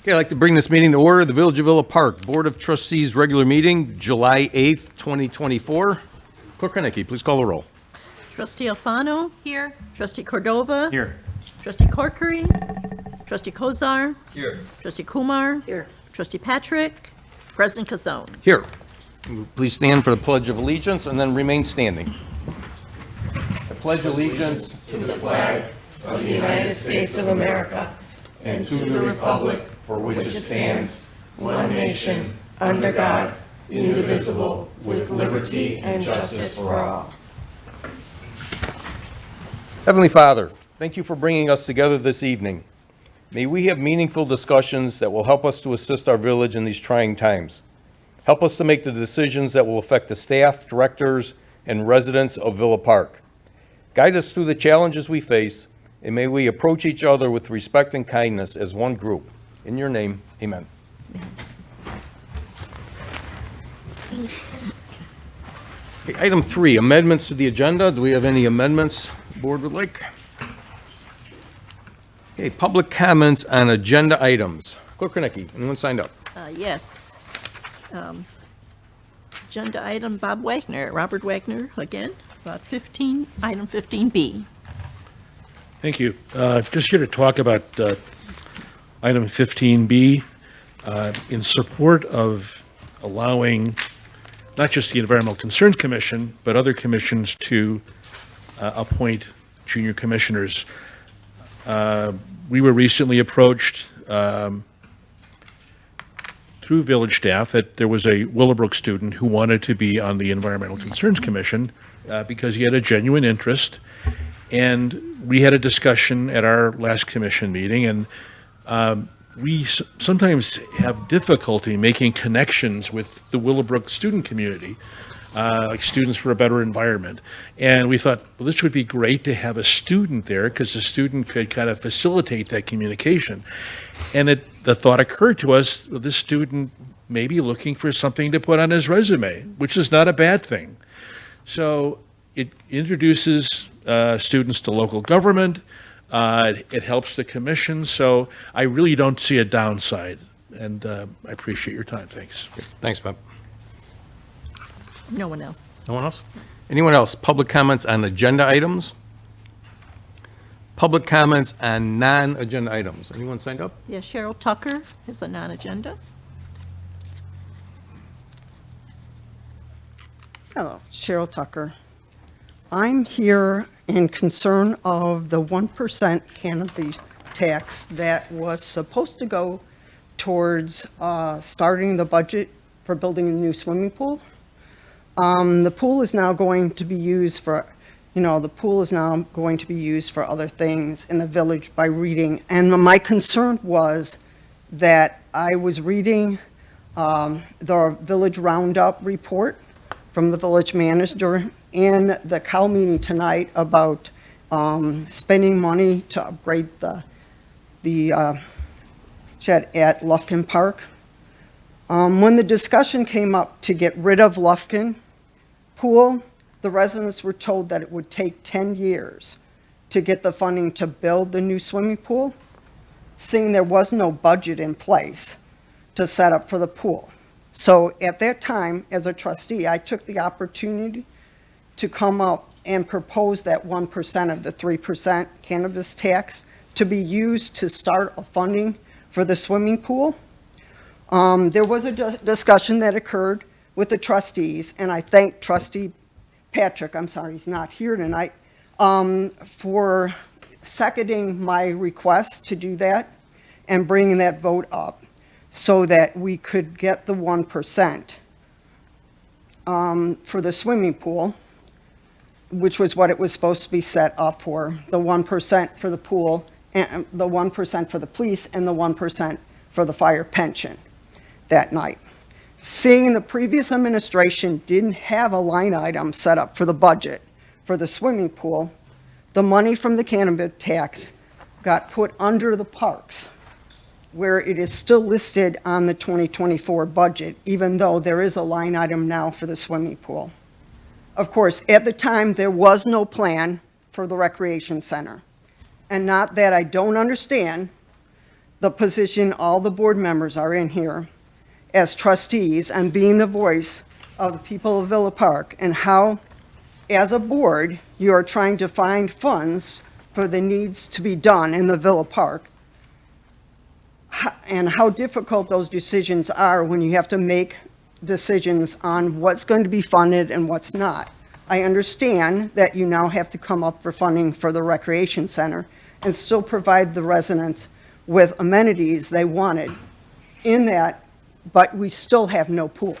Okay, I'd like to bring this meeting to order. The Village of Villa Park Board of Trustees regular meeting, July 8th, 2024. Clerk Henneke, please call the roll. Trustee Alfano. Here. Trustee Cordova. Here. Trustee Corkery. Trustee Kozar. Here. Trustee Kumar. Here. Trustee Patrick. President Kazone. Here. Please stand for the Pledge of Allegiance and then remain standing. I pledge allegiance to the flag of the United States of America and to the republic for which it stands, one nation, under God, indivisible, with liberty and justice for all. Heavenly Father, thank you for bringing us together this evening. May we have meaningful discussions that will help us to assist our village in these trying times. Help us to make the decisions that will affect the staff, directors, and residents of Villa Park. Guide us through the challenges we face, and may we approach each other with respect and kindness as one group. In your name, amen. Okay, item 3, amendments to the agenda. Do we have any amendments the board would like? Okay, public comments on agenda items. Clerk Henneke, anyone signed up? Yes. Agenda item, Robert Wagner, again, about item 15B. Thank you. Just here to talk about item 15B in support of allowing not just the Environmental Concerns Commission, but other commissions to appoint junior commissioners. We were recently approached through village staff that there was a Willowbrook student who wanted to be on the Environmental Concerns Commission because he had a genuine interest. And we had a discussion at our last commission meeting, and we sometimes have difficulty making connections with the Willowbrook student community, like Students for a Better Environment. And we thought, well, this would be great to have a student there because the student could kind of facilitate that communication. And the thought occurred to us, well, this student may be looking for something to put on his resume, which is not a bad thing. So it introduces students to local government. It helps the commission. So I really don't see a downside. And I appreciate your time. Thanks. Thanks, Bob. No one else. No one else? Anyone else? Public comments on agenda items? Public comments on non-agenda items. Anyone signed up? Yes, Cheryl Tucker is a non-agenda. Hello, Cheryl Tucker. I'm here in concern of the 1% cannabis tax that was supposed to go towards starting the budget for building a new swimming pool. The pool is now going to be used for, other things in the village by reading. And my concern was that I was reading the Village Roundup report from the village manager in the COW meeting tonight about spending money to upgrade the shed at Lufkin Park. When the discussion came up to get rid of Lufkin Pool, the residents were told that it would take 10 years to get the funding to build the new swimming pool, seeing there was no budget in place to set up for the pool. So at that time, as a trustee, I took the opportunity to come up and propose that 1% of the 3% cannabis tax to be used to start a funding for the swimming pool. There was a discussion that occurred with the trustees, and I thank Trustee Patrick, I'm sorry he's not here tonight, for seconding my request to do that and bringing that vote up so that we could get the 1% for the swimming pool, which was what it was supposed to be set up for, the 1% for the pool, and the 1% for the police, and the 1% for the fire pension that night. Seeing the previous administration didn't have a line item set up for the budget for the swimming pool, the money from the cannabis tax got put under the parks, where it is still listed on the 2024 budget, even though there is a line item now for the swimming pool. Of course, at the time, there was no plan for the recreation center. And not that I don't understand the position all the board members are in here as trustees and being the voice of the people of Villa Park, and how, as a board, you are trying to find funds for the needs to be done in the Villa Park, and how difficult those decisions are when you have to make decisions on what's going to be funded and what's not. I understand that you now have to come up for funding for the recreation center and still provide the residents with amenities they wanted in that, but we still have no pool.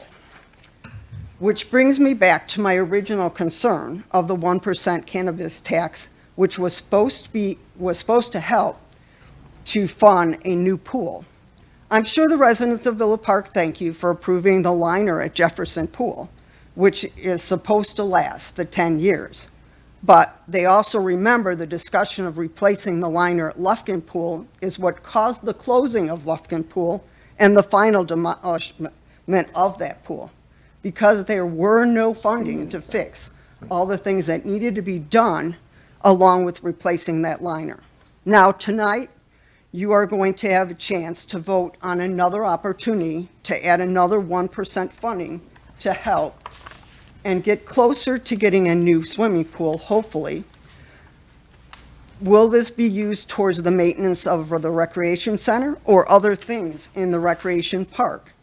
Which brings me back to my original concern of the 1% cannabis tax, which was supposed to help to fund a new pool. I'm sure the residents of Villa Park thank you for approving the liner at Jefferson Pool, which is supposed to last the 10 years. But they also remember the discussion of replacing the liner at Lufkin Pool is what caused the closing of Lufkin Pool and the final demolishment of that pool, because there were no funding to fix all the things that needed to be done along with replacing that liner. Now, tonight, you are going to have a chance to vote on another opportunity to add another 1% funding to help and get closer to getting a new swimming pool, hopefully. Will this be used towards the maintenance of the recreation center or other things in the recreation park,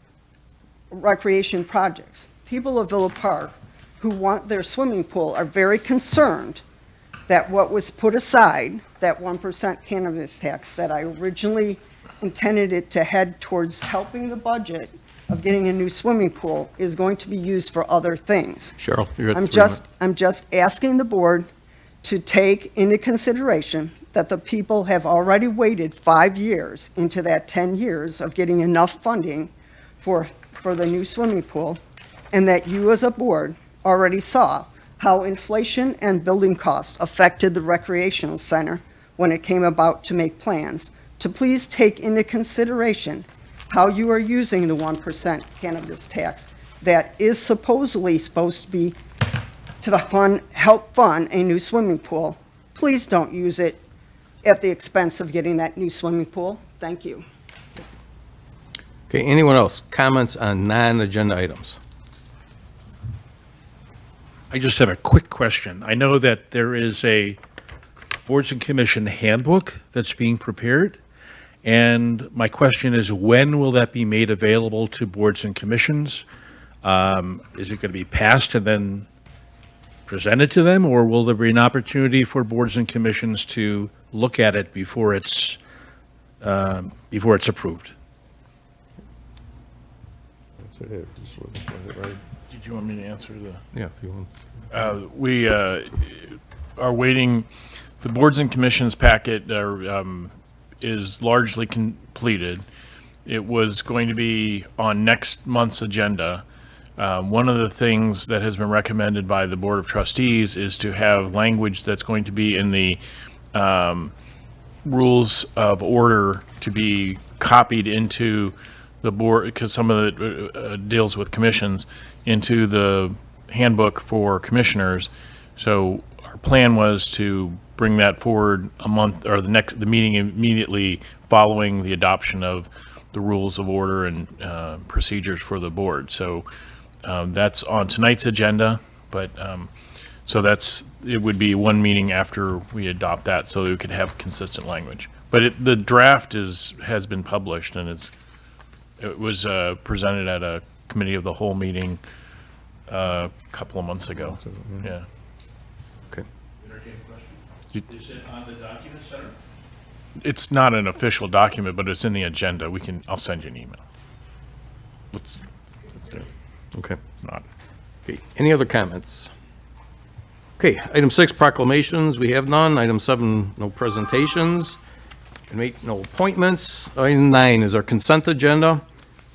recreation projects? People of Villa Park who want their swimming pool are very concerned that what was put aside, that 1% cannabis tax that I originally intended it to head towards helping the budget of getting a new swimming pool, is going to be used for other things. Cheryl, you're at I'm 3 minutes. just asking the board to take into consideration that the people have already waited 5 years into that 10 years of getting enough funding for the new swimming pool, and that you as a board already saw how inflation and building costs affected the recreational center when it came about to make plans, to please take into consideration how you are using the 1% cannabis tax that is supposedly supposed to be to help fund a new swimming pool. Please don't use it at the expense of getting that new swimming pool. Thank you. Okay, anyone else? Comments on non-agenda items? I just have a quick question. I know that there is a Boards and Commission handbook that's being prepared, and my question is, when will that be made available to boards and commissions? Is it going to be passed and then presented to them, or will there be an opportunity for boards and commissions to look at it before it's approved? Did you want me to answer the? Yeah, if you want. We are waiting, the boards and commissions packet is largely completed. It was going to be on next month's agenda. One of the things that has been recommended by the Board of Trustees is to have language that's going to be in the rules of order to be copied into the board, because some of it deals with commissions, into the handbook for commissioners. So our plan was to bring that forward a month, or the meeting immediately following the adoption of the rules of order and procedures for the board. So that's on tonight's agenda, but so it would be one meeting after we adopt that, so that we could have consistent language. But the draft has been published, and it was presented at a committee of the whole meeting a couple of months ago. Yeah. Okay. Is it on the document center? It's not an official document, but it's in the agenda. I'll send you an email. It's Okay. not. Okay, any other comments? Okay, item 6, proclamations, we have none. Item 7, no presentations. Item 8, no appointments. Item 9 is our consent agenda.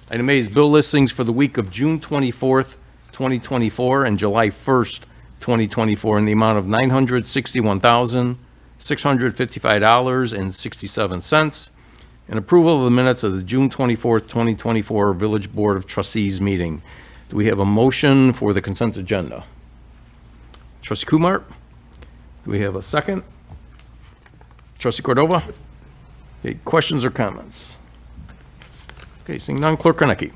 Item 8 is bill listings for the week of June 24th, 2024, and July 1st, 2024, in the amount of $961,655.67, and approval of the minutes of the June 24th, 2024 Village Board of Trustees meeting. Do we have a motion for the consent agenda? Trustee Kumar? Do we have a second? Trustee Cordova? Okay, questions or comments? Okay, seeing none, Clerk Kornecki.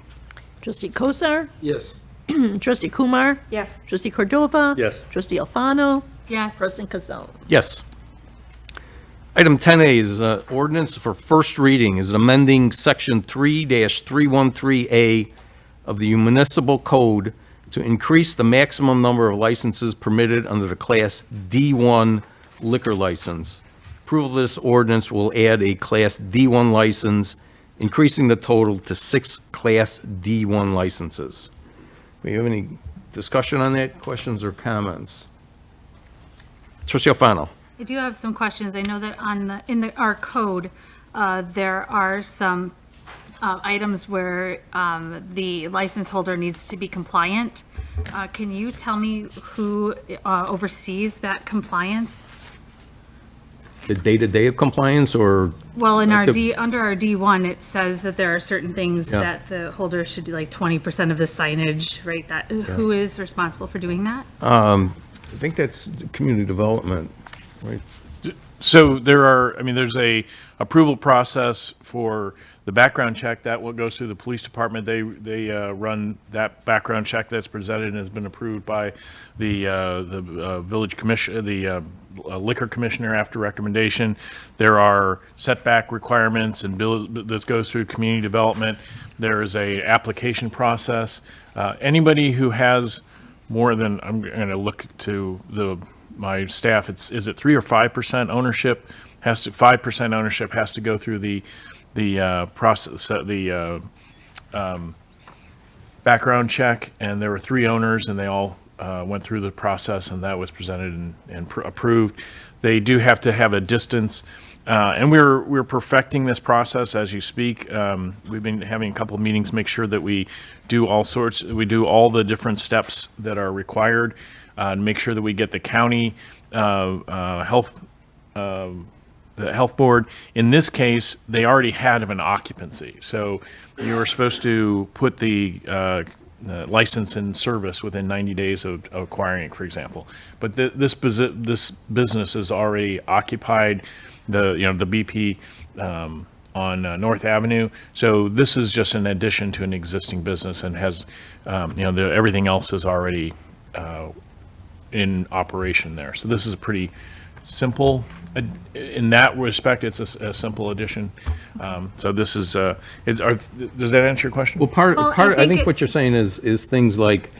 Trustee Kosar, Yes. trustee Kumar, Yes. trustee Cordova. Yes. Trustee Alfano, Yes. President Kazone. Yes. Item 10A is ordinance for first reading, is amending Section 3-313A of the Municipal Code to increase the maximum number of licenses permitted under the Class D1 liquor license. Approval of this ordinance will add a Class D1 license, increasing the total to 6 Class D1 licenses. Do you have any discussion on that, questions or comments? Trustee Alfano. I do have some questions. I know that our code, there are some items where the license holder needs to be compliant. Can you tell me who oversees that compliance? The day-to-day of compliance, or? Well, in Like under our D1, it says that there are certain things Yeah. that the holder should do, like 20% of the signage, right? That, who is responsible for doing that? I think that's community development, right? So there's a approval process for the background check. That what goes through the police department. They run that background check that's presented and has been approved by the village commission, the liquor commissioner after recommendation. There are setback requirements and this goes through community development. There is a application process. Anybody who has more than, I'm going to look to my staff, is it 3 or 5% ownership? 5% ownership has to go through the process, the background check, and there were 3 owners, and they all went through the process, and that was presented and approved. They do have to have a distance, and we're perfecting this process as you speak. We've been having a couple of meetings, make sure that we do all the different steps that are required, and make sure that we get the county health. The health board. In this case, they already had an occupancy. So you were supposed to put the license in service within 90 days of acquiring it, for example. But this business is already occupied, the BP on North Avenue. So this is just an addition to an existing business and has, everything else is already in operation there. So this is a pretty simple, in that respect, it's a simple addition. So this is, does that answer your question? Well, Well, I think what you're saying is things like,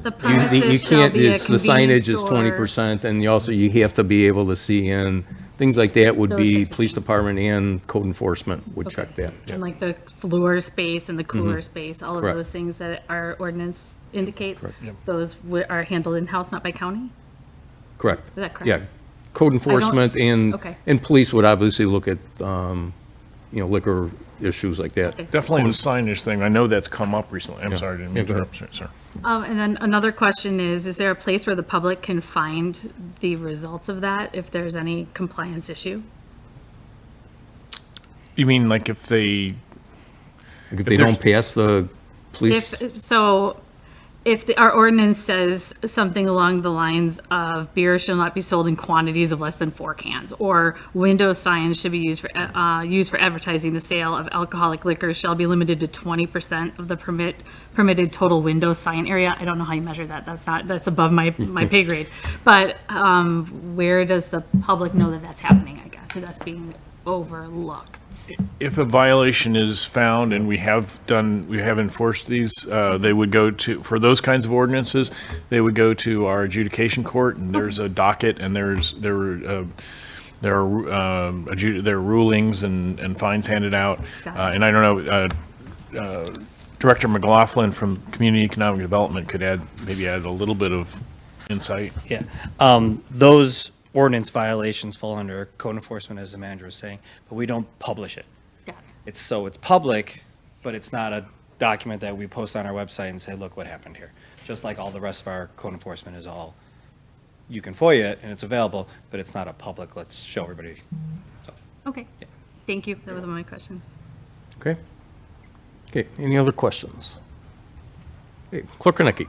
The you premises shall can't, be a it's, the convenience signage is store. 20%, and you have to be able to see in, things like that would Those be types of police department and code enforcement would check that. And like the floor space and the cooler space, all of Correct. those things that our ordinance indicates, Yep. those are handled in-house, not by county? Correct. Is that correct? Yeah. Code enforcement Okay. and police would obviously look at, liquor issues like that. Okay. Definitely the signage thing. I know that's come up recently. I'm sorry, I didn't mean Yeah, to go ahead. interrupt, sir. And then another question is there a place where the public can find the results of that if there's any compliance issue? You mean like if they, If they there's- don't pass the police, If our ordinance says something along the lines of beer shall not be sold in quantities of less than 4 cans, or window signs should be used for advertising the sale of alcoholic liquor shall be limited to 20% of the permitted total window sign area. I don't know how you measure that. That's above my pay grade. But where does the public know that that's happening, I guess, or that's being overlooked? if a violation is found, and we have enforced these, they would go to, for those kinds of ordinances, they would go to our adjudication court, and there's a docket, and there are rulings and fines handed out. Got it. And I don't know, Director McLaughlin from Community Economic Development could maybe add a little bit of insight. Yeah, those ordinance violations fall under code enforcement, as the manager was saying, but we don't publish it. Got it. It's public, but it's not a document that we post on our website and say, look what happened here. Just like all the rest of our code enforcement is all, you can FOIA it and it's available, but it's not a public, let's show everybody. So, Okay, thank you. That was one of my questions. okay? Okay, any other questions? Okay, Clerk Kornecki.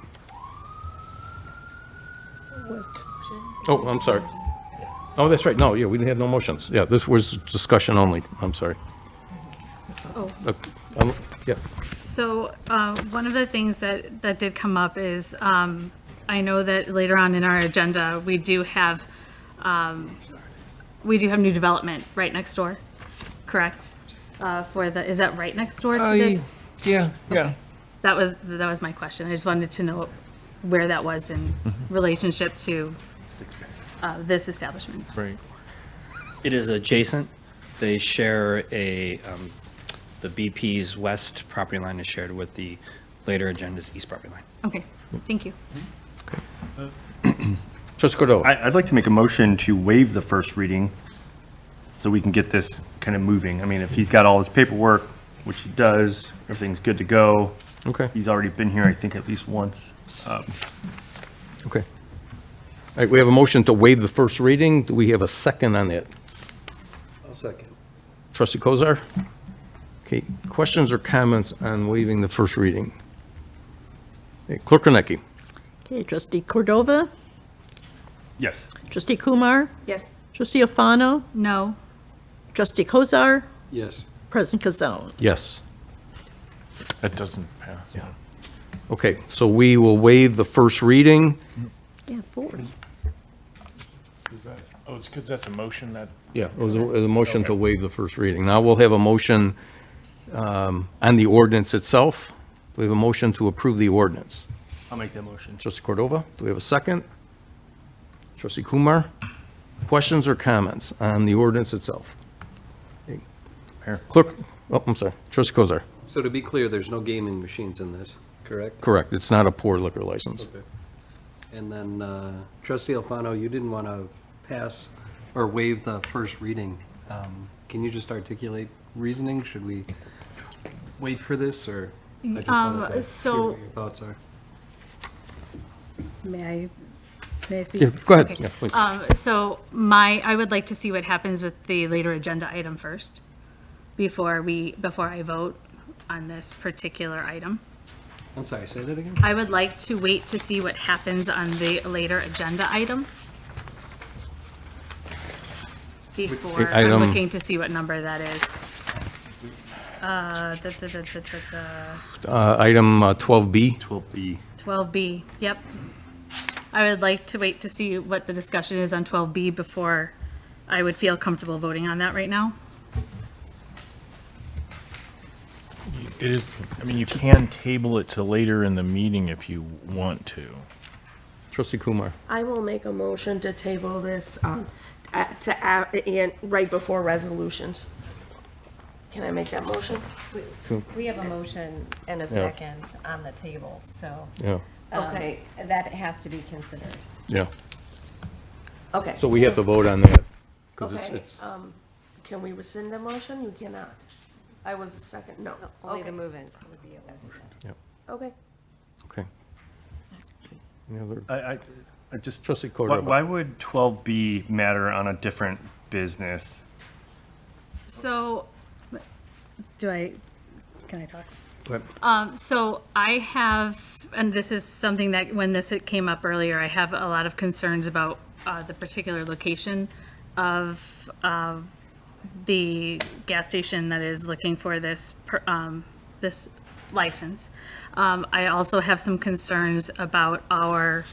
Oh, I'm sorry. Oh, that's right. No, yeah, we didn't have no motions. Yeah, this was discussion only. I'm sorry. Oh. Yeah. So, one of the things that did come up is, I know that later on in our agenda, we do have new development right next door, correct? Is that right next door to this? Yeah. That was my question. I just wanted to know where that was in relationship to this establishment. Right. It is adjacent. They share the BP's west property line is shared with the later agenda's east property line. Okay, thank you. Trustee Cordova? I'd like to make a motion to waive the first reading so we can get this kind of moving. I mean, if he's got all his paperwork, which he does, everything's good to go. Okay, He's already been here, I think, at least once. okay. All right, we have a motion to waive the first reading. Do we have a second on that? I'll second. Trustee Kozar? Okay, questions or comments on waiving the first reading? Okay, Clerk Kornecki? Okay, trustee Cordova, Yes. trustee Kumar, Yes. trustee Alfano, No, trustee Kozar, Yes. President Kazone. Yes. That doesn't pass. Yeah. Okay, so we will waive the first reading. Yeah, 4. Oh, it's because that's a motion that. Yeah, it was a motion to waive the first reading. Now we'll have a motion on the ordinance itself. We have a motion to approve the ordinance. I'll make that motion. Trustee Cordova, do we have a second? Trustee Kumar? Questions or comments on the ordinance itself? Mayor. Clerk, oh, I'm sorry, Trustee Kozar. So to be clear, there's no gaming machines in this, correct? Correct, it's not a pour liquor license. Okay. And then trustee Alfano, you didn't want to pass or waive the first reading. Can you just articulate reasoning? Should we wait for this, or? I just wanted to hear so- what your thoughts are. may I speak? Yeah, go ahead. Okay. Yeah, please. So I would like to see what happens with the later agenda item first, before I vote on this particular item. I'm sorry, say that again? I would like to wait to see what happens on the later agenda item before I'm Item- looking to see what number that is. Item 12B. 12B. 12B, yep. I would like to wait to see what the discussion is on 12B before I would feel comfortable voting on that right now. It is, I mean, you can table it to later in the meeting if you want to. Trustee Kumar. I will make a motion to table this right before resolutions. Can I make that motion? We have a motion and a second on the table, so Yeah, Okay, that has to be considered. yeah. okay. So we have to vote on that. 'Cause it's- Okay, it's- can we rescind the motion? You cannot. I was the second, no. Only the Okay. movement would be able to do that. Okay. Okay. Any other? I just, Trustee why Cordova. would 12B matter on a different business? So, can I talk? Go ahead. So I have, and this is something that when this came up earlier, I have a lot of concerns about the particular location of the gas station that is looking for this this license. I also have some concerns about our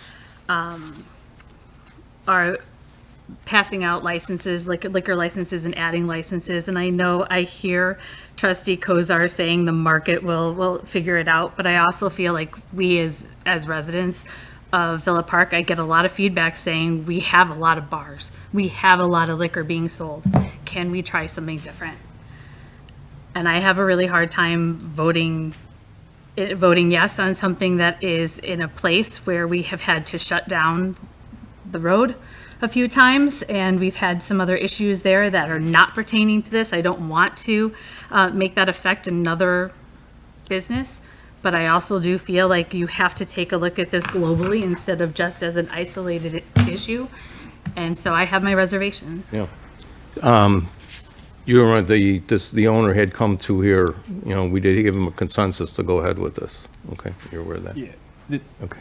passing out licenses, liquor licenses and adding licenses. And I know I hear trustee Kozar saying the market will figure it out, but I also feel like we as residents of Villa Park, I get a lot of feedback saying we have a lot of bars. We have a lot of liquor being sold. Can we try something different? And I have a really hard time voting yes on something that is in a place where we have had to shut down the road a few times, and we've had some other issues there that are not pertaining to this. I don't want to make that affect another business, but I also do feel like you have to take a look at this globally instead of just as an isolated issue. And so I have my reservations. Yeah. You remember the owner had come to here, we did give him a consensus to go ahead with this. Okay, you're aware of that? Yeah. Okay.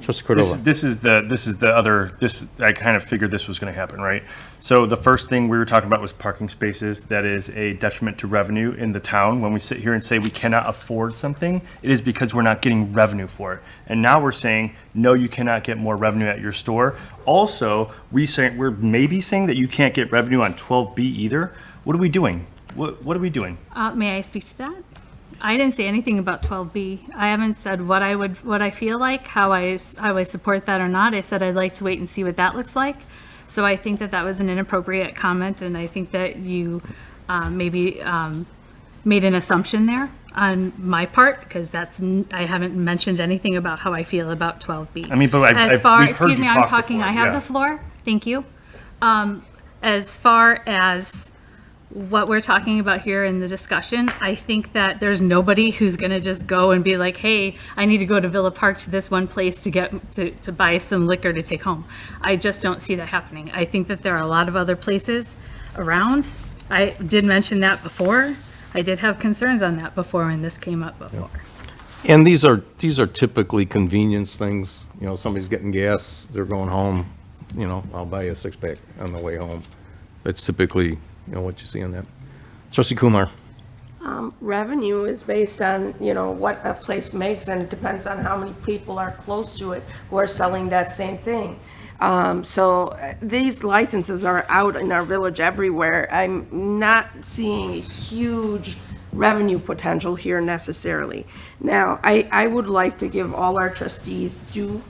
Trustee Cordova? This is the other, I kind of figured this was going to happen, right? So the first thing we were talking about was parking spaces. That is a detriment to revenue in the town. When we sit here and say we cannot afford something, it is because we're not getting revenue for it. And now we're saying, no, you cannot get more revenue at your store. Also, we're maybe saying that you can't get revenue on 12B either. What are we doing? What are we doing? May I speak to that? I didn't say anything about 12B. I haven't said what I feel like, how I support that or not. I said I'd like to wait and see what that looks like. So I think that was an inappropriate comment, and I think that you maybe made an assumption there on my part, because I haven't mentioned anything about how I feel about 12B. I mean, but we've heard Excuse you me, I'm talk talking, before, I have yeah. the floor. Thank you. As far as what we're talking about here in the discussion, I think that there's nobody who's going to just go and be like, hey, I need to go to Villa Park to this one place to get to buy some liquor to take home. I just don't see that happening. I think that there are a lot of other places around. I did mention that before. I did have concerns on that before when this came up before. And these are typically convenience things. You know, somebody's getting gas, they're going home, you know, I'll buy you a six-pack on the way home. That's typically, what you see on that. Trustee Kumar? Revenue is based on, what a place makes, and it depends on how many people are close to it who are selling that same thing. So these licenses are out in our village everywhere. I'm not seeing a huge revenue potential here necessarily. Now, I would like to give all our trustees due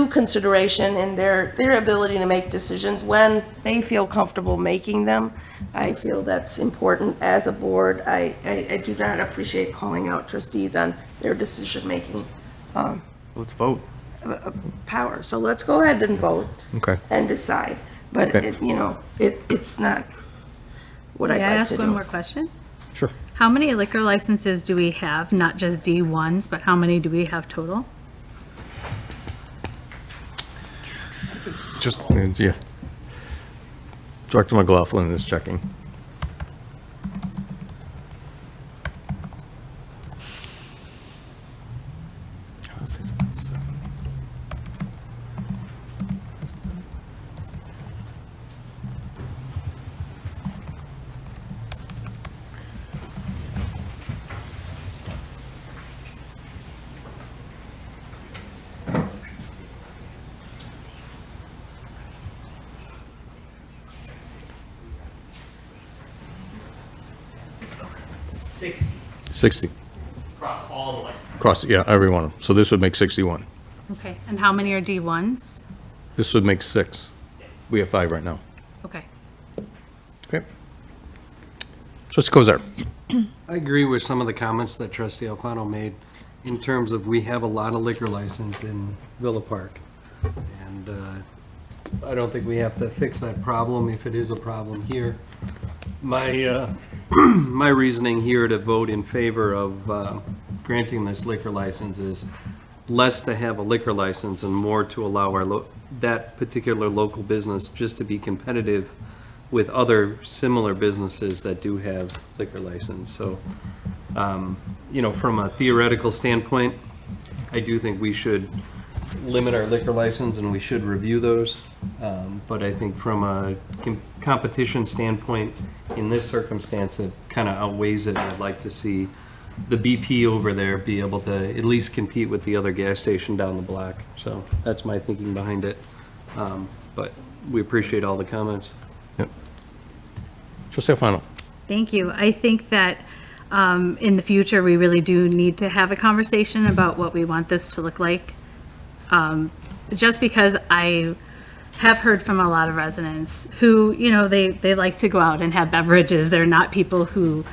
consideration in their ability to make decisions when they feel comfortable making them. I feel that's important as a board. I do not appreciate calling out trustees on their decision-making Let's vote. power. So let's go ahead and vote Okay. and decide. But, Okay. it's not what I'd May I like ask to one do. more question? Sure. How many liquor licenses do we have? Not just D1s, but how many do we have total? Just, Yeah. Director McLaughlin is checking. Sixty 60. across all the licenses. Across, yeah, every one of them. So this would make 61. Okay, and how many are D1s? This would make 6. We have 5 right now. Okay. Okay. Trustee Kozar? I agree with some of the comments that Trustee Alfano made in terms of we have a lot of liquor license in Villa Park. And I don't think we have to fix that problem if it is a problem here. My, my reasoning here to vote in favor of granting this liquor license is less to have a liquor license and more to allow our, that particular local business just to be competitive with other similar businesses that do have liquor license. So, from a theoretical standpoint, I do think we should limit our liquor license and we should review those. But I think from a competition standpoint, in this circumstance, it kind of outweighs it. I'd like to see the BP over there be able to at least compete with the other gas station down the block. So that's my thinking behind it. But we appreciate all the comments. Yep. Trustee Alfano? Thank you. I think that in the future, we really do need to have a conversation about what we want this to look like. Just because I have heard from a lot of residents who, they like to go out and have beverages. They're not people who,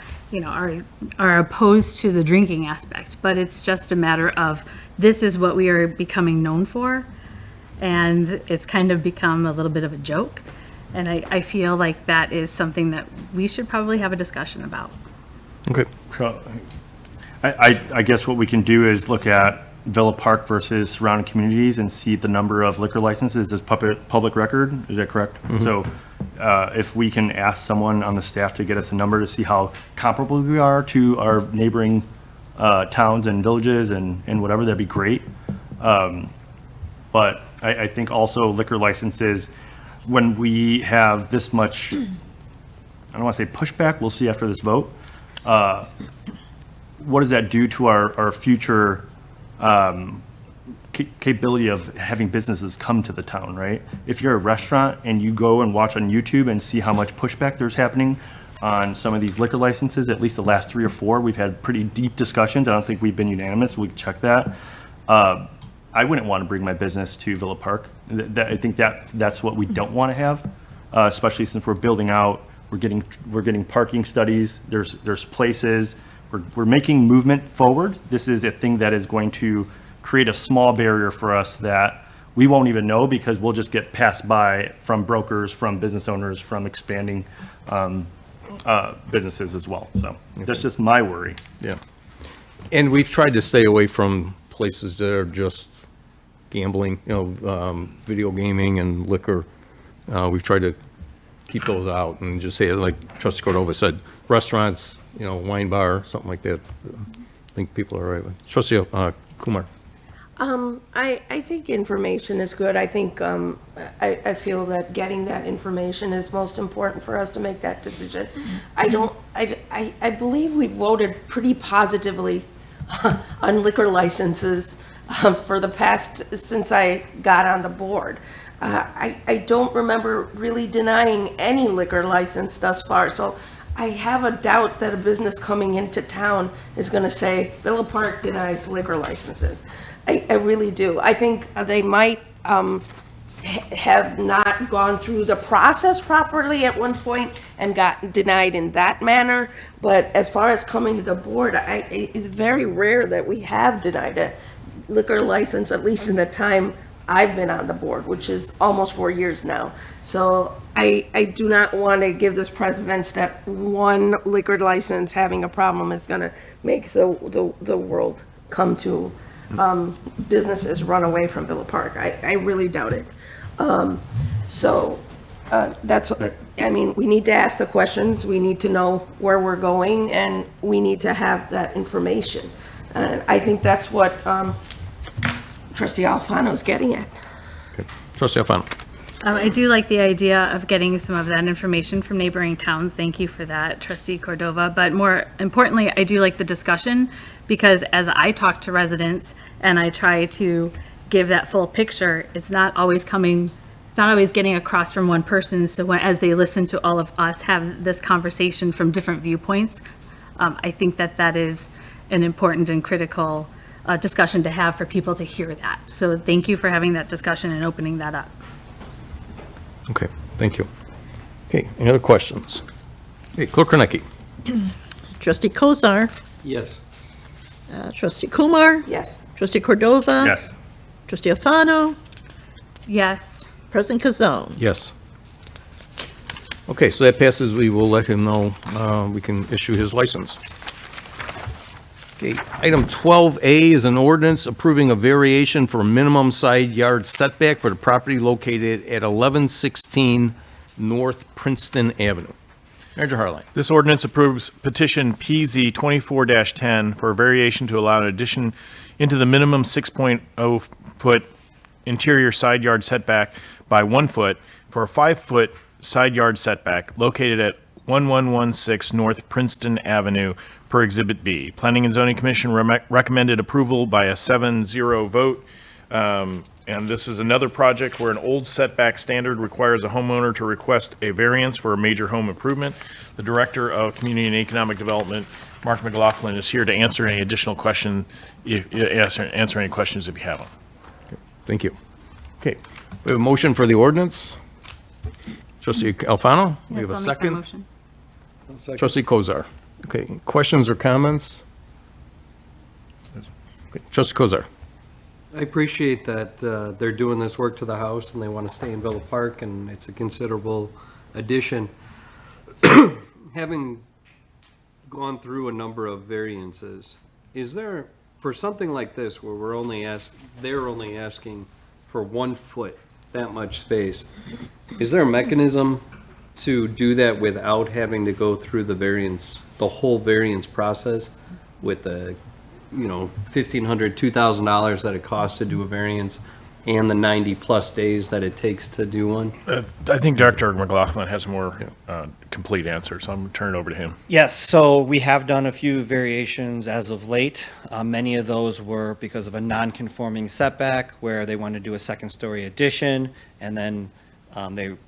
are opposed to the drinking aspect, but it's just a matter of this is what we are becoming known for. And it's kind of become a little bit of a joke. And I feel like that is something that we should probably have a discussion about. Okay. So, I guess what we can do is look at Villa Park versus surrounding communities and see the number of liquor licenses as public record. Is that correct? So if we can ask someone on the staff to get us a number to see how comparable we are to our neighboring towns and villages and whatever, that'd be great. But I think also liquor licenses, when we have this much, I don't want to say pushback, we'll see after this vote. What does that do to our future capability of having businesses come to the town, right? If you're a restaurant and you go and watch on YouTube and see how much pushback there's happening on some of these liquor licenses, at least the last 3 or 4, we've had pretty deep discussions. I don't think we've been unanimous. We can check that. I wouldn't want to bring my business to Villa Park. I think that's what we don't want to have, especially since we're building out. We're getting parking studies. There's places. We're making movement forward. This is a thing that is going to create a small barrier for us that we won't even know, because we'll just get passed by from brokers, from business owners, from expanding businesses as well. So that's just my worry. Yeah. And we've tried to stay away from places that are just gambling, video gaming and liquor. We've tried to keep those out and just say, like Trustee Cordova said, restaurants, wine bar, something like that. I think people are right with. Trustee Kumar. I think information is good. I think, I feel that getting that information is most important for us to make that decision. I believe we voted pretty positively on liquor licenses for the past, since I got on the board. I don't remember really denying any liquor license thus far, so I have a doubt that a business coming into town is going to say Villa Park denies liquor licenses. I really do. I think they might have not gone through the process properly at one point and got denied in that manner. But as far as coming to the board, it's very rare that we have denied a liquor license, at least in the time I've been on the board, which is almost 4 years now. So I do not want to give this precedence that one liquor license having a problem is going to make the world come to businesses run away from Villa Park. I really doubt it. That's what, we need to ask the questions, we need to know where we're going, and we need to have that information. And I think that's what Trustee Alfano is getting at. Okay. Trustee Alfano. I do like the idea of getting some of that information from neighboring towns. Thank you for that, Trustee Cordova. But more importantly, I do like the discussion, because as I talk to residents and I try to give that full picture, it's not always getting across from one person. So as they listen to all of us have this conversation from different viewpoints, I think that is an important and critical discussion to have for people to hear that. So thank you for having that discussion and opening that up. Okay, thank you. Okay, any other questions? Okay, Clerk Kornecki. Trustee Kozar, Yes. Trustee Kumar, Yes. Trustee Cordova. Yes. Trustee Alfano, Yes. President Kazone. Yes. Okay, so that passes. We will let him know we can issue his license. Okay, item 12A is an ordinance approving a variation for minimum side yard setback for the property located at 1116 North Princeton Avenue. Manager Harline. This ordinance approves petition PZ 24-10 for a variation to allow an addition into the minimum 6.0 foot interior side yard setback by 1 foot for a 5 foot side yard setback located at 1116 North Princeton Avenue per Exhibit B. Planning and Zoning Commission recommended approval by a 7-0 vote. And this is another project where an old setback standard requires a homeowner to request a variance for a major home improvement. The Director of Community and Economic Development, Mark McLaughlin, is here to answer any additional question, answer any questions if you have them. Thank you. Okay, we have a motion for the ordinance. Trustee Alfano, we have a Yes, I'll make that second. motion. Trustee Kozar. Okay, questions or comments? Okay, Trustee Kozar. I appreciate that they're doing this work to the house and they want to stay in Villa Park, and it's a considerable addition. Having gone through a number of variances, is there, for something like this where they're only asking for 1 foot, that much space, is there a mechanism to do that without having to go through the whole variance process with the $1,500, $2,000 that it costs to do a variance and the 90-plus days that it takes to do one? I think Dr. McLaughlin has a more complete answer, so I'm going to turn it over to him. Yes, so we have done a few variations as of late. Many of those were because of a non-conforming setback where they wanted to do a second-story addition, and then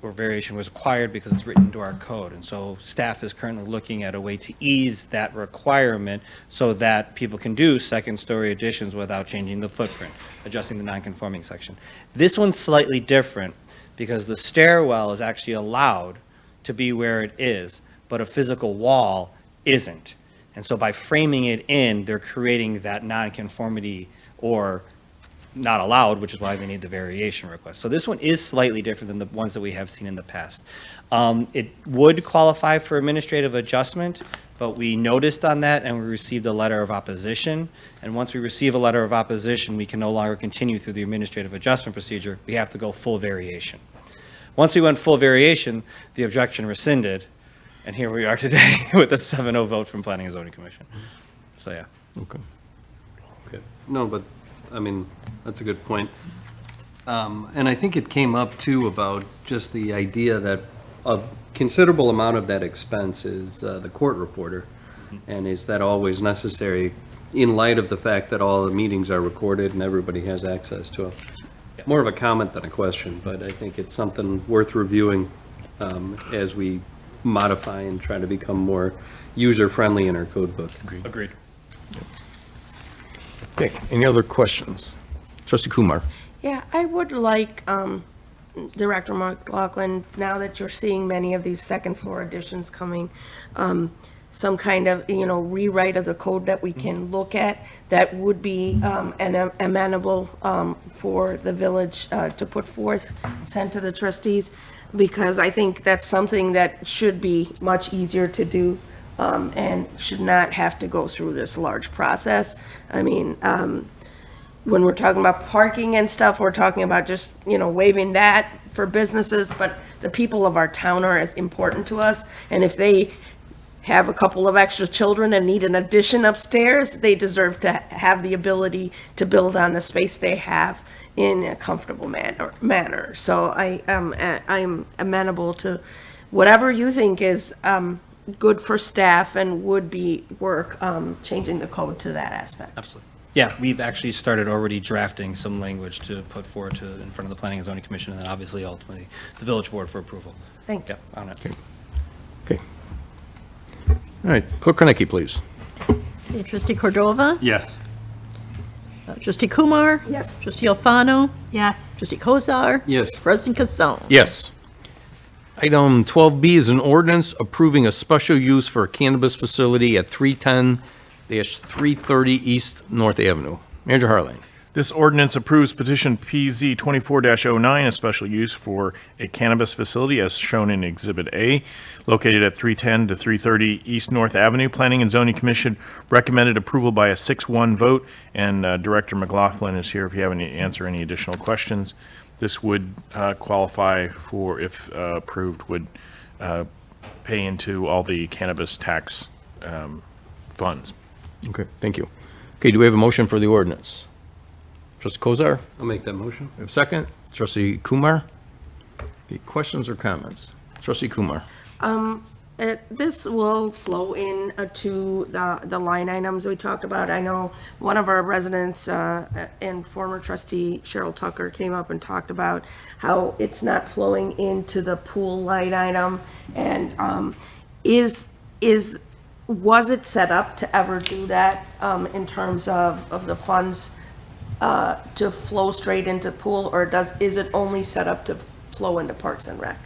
variation was required because it's written into our code. And so staff is currently looking at a way to ease that requirement so that people can do second-story additions without changing the footprint, adjusting the non-conforming section. This one's slightly different because the stairwell is actually allowed to be where it is, but a physical wall isn't. And so by framing it in, they're creating that non-conformity or not allowed, which is why they need the variation request. So this one is slightly different than the ones that we have seen in the past. It would qualify for administrative adjustment, but we noticed on that and we received a letter of opposition. And once we receive a letter of opposition, we can no longer continue through the administrative adjustment procedure. We have to go full variation. Once we went full variation, the objection rescinded, and here we are today with a 7-0 vote from Planning and Zoning Commission. So, yeah. Okay. No, but, I mean, that's a good point. And I think it came up, too, about just the idea that a considerable amount of that expense is the court reporter. And is that always necessary in light of the fact that all the meetings are recorded and everybody has access to it? More of a comment than a question, but I think it's something worth reviewing as we modify and try to become more user-friendly in our code book. Agreed. Okay, any other questions? Trustee Kumar? Yeah, I would like, Director McLaughlin, now that you're seeing many of these second floor additions coming, some kind of, rewrite of the code that we can look at that would be amenable for the village to put forth, send to the trustees, because I think that's something that should be much easier to do and should not have to go through this large process. I mean, when we're talking about parking and stuff, we're talking about just, waiving that for businesses, but the people of our town are as important to us, and if they have a couple of extra children and need an addition upstairs, they deserve to have the ability to build on the space they have in a comfortable manner. So I'm amenable to whatever you think is good for staff and would be work, changing the code to that aspect. Absolutely. Yeah, we've actually started already drafting some language to put forward in front of the Planning and Zoning Commission, and then obviously ultimately the village board for approval. Thank you. Yeah, on it. Okay. All right, Clerk Konecki, please. Okay, Trustee Cordova? Yes. Trustee Kumar? Yes. Trustee Alfano? Yes. Trustee Kozar? Yes. President Casson? Yes. Item 12B is an ordinance approving a special use for a cannabis facility at 310-330 East North Avenue. Manager Harlan. This ordinance approves petition PZ 24-09, a special use for a cannabis facility as shown in Exhibit A, located at 310 to 330 East North Avenue. Planning and Zoning Commission recommended approval by a 6-1 vote, and Director McLaughlin is here if you have answer any additional questions. This would qualify for, if approved, would pay into all the cannabis tax funds. Okay, thank you. Okay, do we have a motion for the ordinance? Trustee Kozar? I'll make that motion. We have a second. Trustee Kumar? Any questions or comments? Trustee Kumar? This will flow in to the line items we talked about. I know one of our residents and former trustee Cheryl Tucker came up and talked about how it's not flowing into the pool line item. And was it set up to ever do that in terms of the funds to flow straight into pool, or is it only set up to flow into Parks and Rec?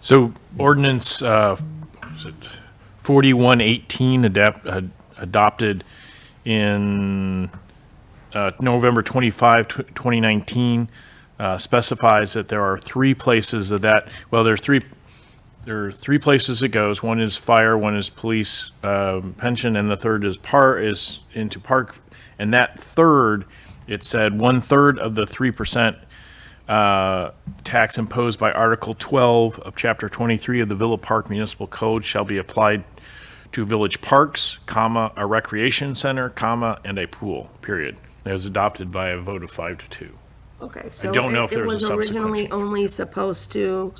So ordinance 4118 adopted in November 25, 2019 specifies that there are three places there are three places it goes. One is fire, one is police pension, and the third is into park. And that third, it said 1/3 of the 3% tax imposed by Article 12 of Chapter 23 of the Villa Park Municipal Code shall be applied to village parks, comma, a recreation center, comma, and a pool, period. It was adopted by a vote of 5-2. Okay, so don't know if it there was was a subsequent originally change. only supposed to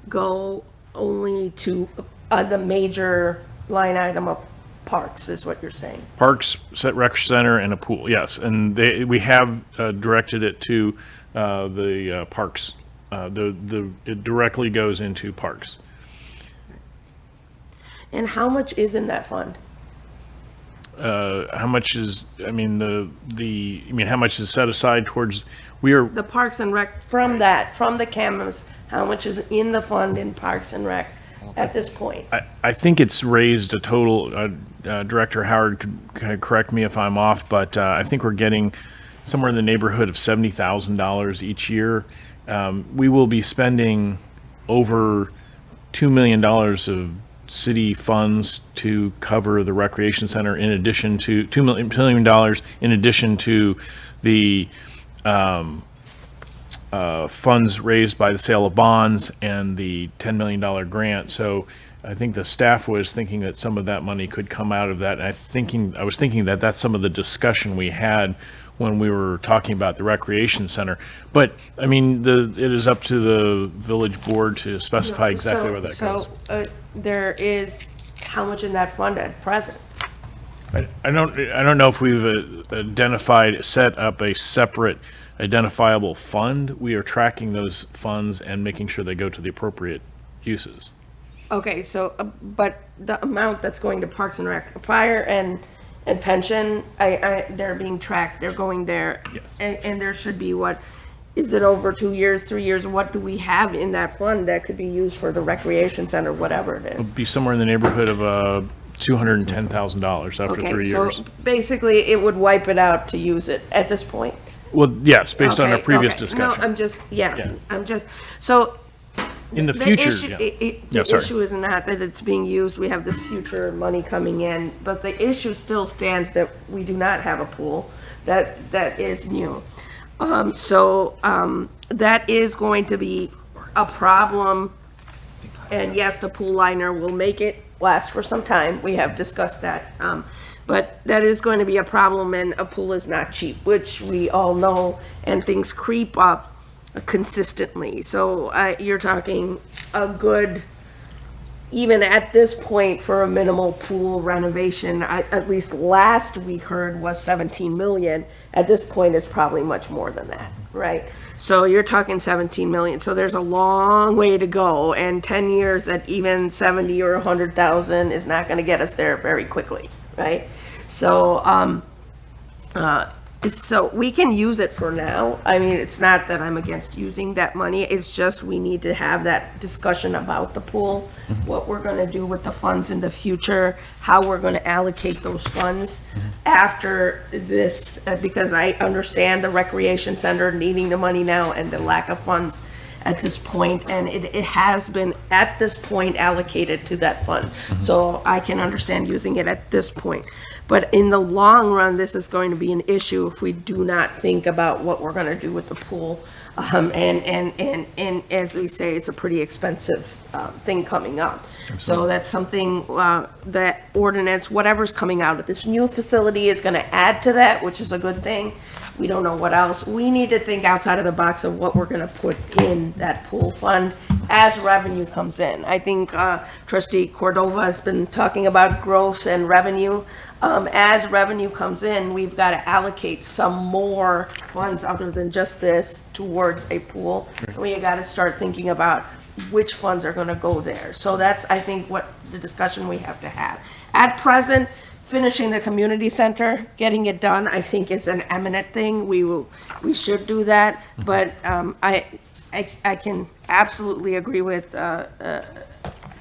go only to the major line item of parks, is what you're saying? Parks, rec center, and a pool, yes. And we have directed it to the parks. It directly goes into parks. And how much is in that fund? How much is, I mean, how much is set aside towards, we are, The Parks and Rec, from the canvas, how much is in the fund in Parks and Rec at this point? I think it's raised a total, Director Howard could correct me if I'm off, but I think we're getting somewhere in the neighborhood of $70,000 each year. We will be spending over $2 million of city funds to cover the recreation center in addition to $2 million in addition to the funds raised by the sale of bonds and the $10 million grant. So I think the staff was thinking that some of that money could come out of that. And I was thinking that that's some of the discussion we had when we were talking about the recreation center. But, I mean, it is up to the village board to specify exactly where that goes. So there is, how much in that fund at present? I don't know if we've set up a separate identifiable fund. We are tracking those funds and making sure they go to the appropriate uses. Okay, so, but the amount that's going to Parks and Rec, fire and pension, they're being tracked, they're going there. Yes. And there should be what, is it over 2 years, 3 years? What do we have in that fund that could be used for the recreation center, whatever it is? It'll be somewhere in the neighborhood of $210,000 after Okay, 3 years. so basically it would wipe it out to use it at this point? Well, yes, based on our Okay, previous okay. discussion. No, I'm just, Yeah. so. In the future, issue- yeah. The sorry. issue is not that it's being used, we have this future money coming in, but the issue still stands that we do not have a pool that is new. That is going to be a problem. And yes, the pool liner will make it last for some time. We have discussed that. But that is going to be a problem, and a pool is not cheap, which we all know, and things creep up consistently. So you're talking a good, even at this point, for a minimal pool renovation, at least last we heard was 17 million. At this point, it's probably much more than that, right? So you're talking 17 million. So there's a long way to go, and 10 years at even 70 or 100,000 is not going to get us there very quickly, right? So, so we can use it for now. I mean, it's not that I'm against using that money. It's just we need to have that discussion about the pool, what we're going to do with the funds in the future, how we're going to allocate those funds after this, because I understand the recreation center needing the money now and the lack of funds at this point, and it has been at this point allocated to that fund. So I can understand using it at this point. But in the long run, this is going to be an issue if we do not think about what we're going to do with the pool. And as we say, it's a pretty expensive thing coming up. So that's something that ordinance, whatever's coming out of this new facility is going to add to that, which is a good thing. We don't know what else. We need to think outside of the box of what we're going to put in that pool fund as revenue comes in. I think Trustee Cordova has been talking about growth and revenue. As revenue comes in, we've got to allocate some more funds other than just this towards a pool. We got to start thinking about which funds are going to go there. So that's, I think, what the discussion we have to have. At present, finishing the community center, getting it done, I think is an eminent thing. We should do that. But I can absolutely agree with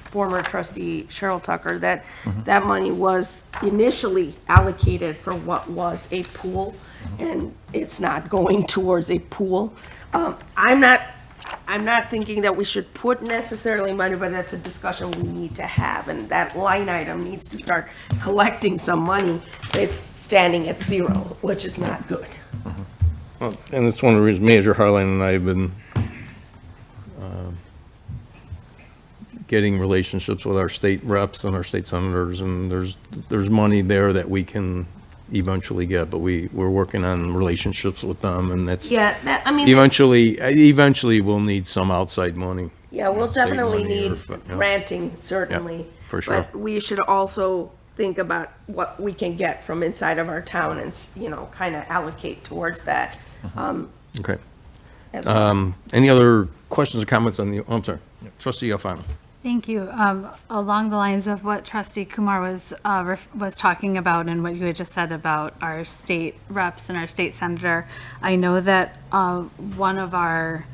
former trustee Cheryl Tucker that that money was initially allocated for what was a pool, and it's not going towards a pool. I'm not thinking that we should put necessarily money, but that's a discussion we need to have, and that line item needs to start collecting some money. It's standing at zero, which is not good. Well, and it's one of the reasons Manager Harlan and I have been getting relationships with our state reps and our state senators, and there's money there that we can eventually get, but we're working on relationships with them, and that's Yeah, I mean, eventually we'll need some outside money. yeah, we'll state definitely money or need yeah. granting, certainly. for sure. But we should also think about what we can get from inside of our town and, kind of allocate towards that. Okay. As well. Any other questions or comments on the, oh, I'm sorry, Trustee Alfano. Thank you. Along the lines of what Trustee Kumar was talking about and what you had just said about our state reps and our state senator, I know that one of our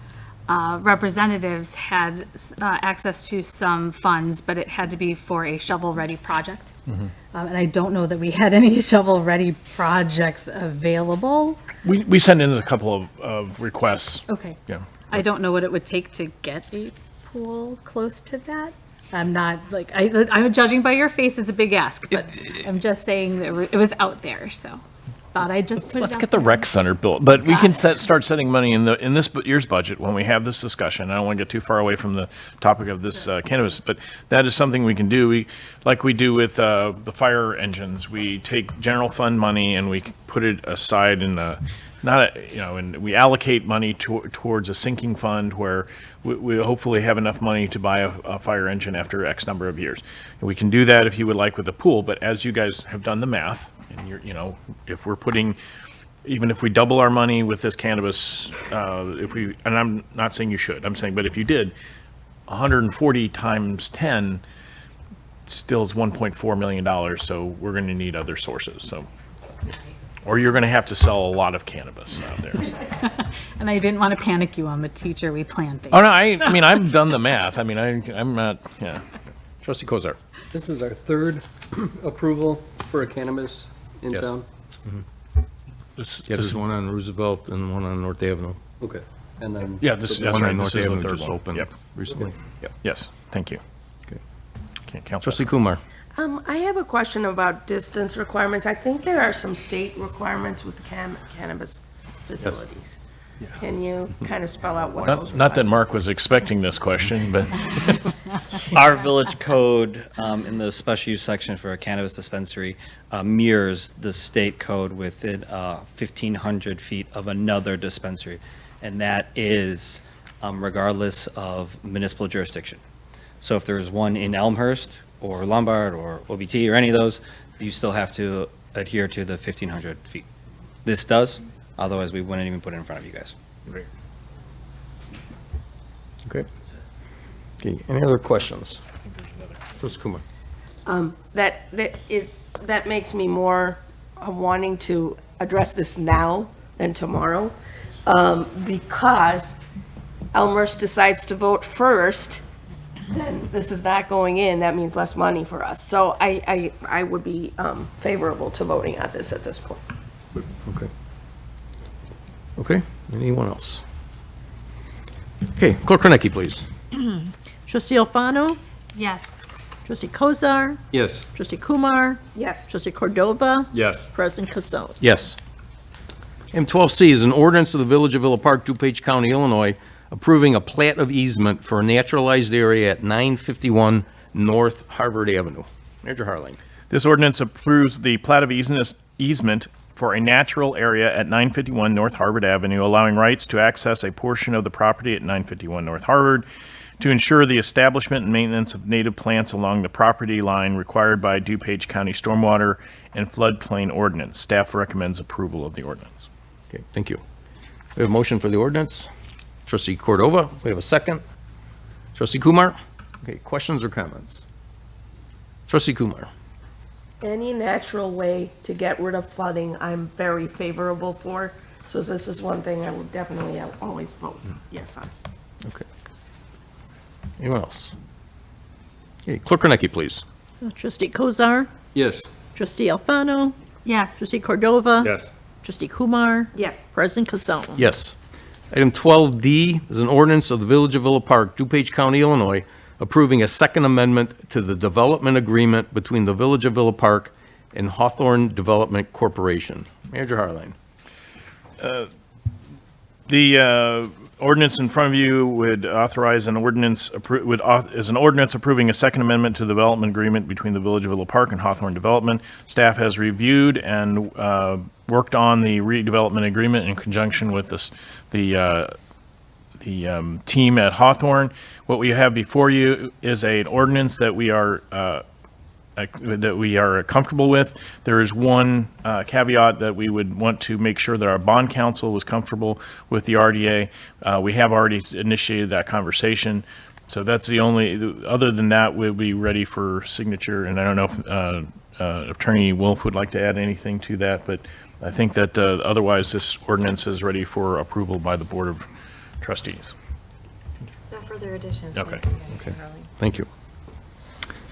representatives had access to some funds, but it had to be for a shovel-ready project. And I don't know that we had any shovel-ready projects available. We sent in a couple of requests. Okay. Yeah. I don't know what it would take to get a pool close to that. I'm not, like, I'm judging by your face, it's a big ask, but I'm just saying that it was out there, so thought I'd just put it Let's out get the there. rec center built, but we can start setting money in this year's budget when we have this discussion. I don't want to get too far away from the topic of this cannabis, but that is something we can do. Like we do with the fire engines, we take general fund money and we put it aside in and we allocate money towards a sinking fund where we hopefully have enough money to buy a fire engine after X number of years. And we can do that if you would like with the pool, but as you guys have done the math, and if we're putting, even if we double our money with this cannabis, and I'm not saying you should, I'm saying, but if you did, 140 times 10 still is $1.4 million, so we're going to need other sources, so. Or you're going to have to sell a lot of cannabis out there. So. And I didn't want to panic you. I'm a teacher, we plan things. Oh, no, I mean, I've done the math. I mean, I'm not, yeah. Trustee Kozar. This is our third approval for a cannabis in Yes. town? Yeah, there's one on Roosevelt and one on North Avenue. Okay. And then. Yeah, that's One right. on This North is the Avenue third just one. opened Yep. recently. Yep. Yes, thank you. Okay. Can't count that. Trustee Kumar. I have a question about distance requirements. I think there are some state requirements with cannabis facilities. Can you kind of spell out what those Not that Mark was expecting this question, but Our village code, in the special use section for a cannabis dispensary, mirrors the state code within 1,500 feet of another dispensary. And that is regardless of municipal jurisdiction. So if there's one in Elmhurst or Lombard or OBT or any of those, you still have to adhere to the 1,500 feet. This does, otherwise we wouldn't even put it in front of you guys. Okay. Okay, any other questions? Trustee Kumar. that makes me more wanting to address this now than tomorrow, because Elmhurst decides to vote first, then this is not going in, that means less money for us. So I would be favorable to voting on this at this point. Okay. Okay, anyone else? Okay, Clerk Kornecki, please. Trustee Alfano? Yes. Trustee Kozar? Yes. Trustee Kumar? Yes. Trustee Cordova? Yes. President Casone? Yes. Item 12C is an ordinance of the Village of Villa Park, DuPage County, Illinois, approving a plat of easement for a naturalized area at 951 North Harvard Avenue. Manager Harling. this ordinance approves the plat of easement for a natural area at 951 North Harvard Avenue, allowing rights to access a portion of the property at 951 North Harvard to ensure the establishment and maintenance of native plants along the property line required by DuPage County Stormwater and Floodplain Ordinance. Staff recommends approval of the ordinance. Okay, thank you. We have a motion for the ordinance. Trustee Cordova, we have a second. Trustee Kumar? Okay, questions or comments? Trustee Kumar? Any natural way to get rid of flooding, I'm very favorable for. So this is one thing I would definitely always vote yes on. Okay. Anyone else? Okay, Clerk Kornecki, please. Trustee Kozar? Yes. Trustee Alfano? Yes. Trustee Cordova? Yes. Trustee Kumar? Yes. President Casone? Yes. Item 12D is an ordinance of the Village of Villa Park, DuPage County, Illinois, approving a second amendment to the development agreement between the Village of Villa Park and Hawthorne Development Corporation. Manager Harline. The ordinance in front of you would authorize an ordinance, is an ordinance approving a second amendment to the development agreement between the Village of Willow Park and Hawthorne Development. Staff has reviewed and worked on the redevelopment agreement in conjunction with the team at Hawthorne. What we have before you is an ordinance that we are comfortable with. There is one caveat that we would want to make sure that our bond counsel was comfortable with the RDA. We have already initiated that conversation. So that's the only, other than that, we'll be ready for signature. And I don't know if Attorney Wolf would like to add anything to that, but I think that otherwise this ordinance is ready for approval by the Board of Trustees. No further additions. Okay. Okay. Thank you.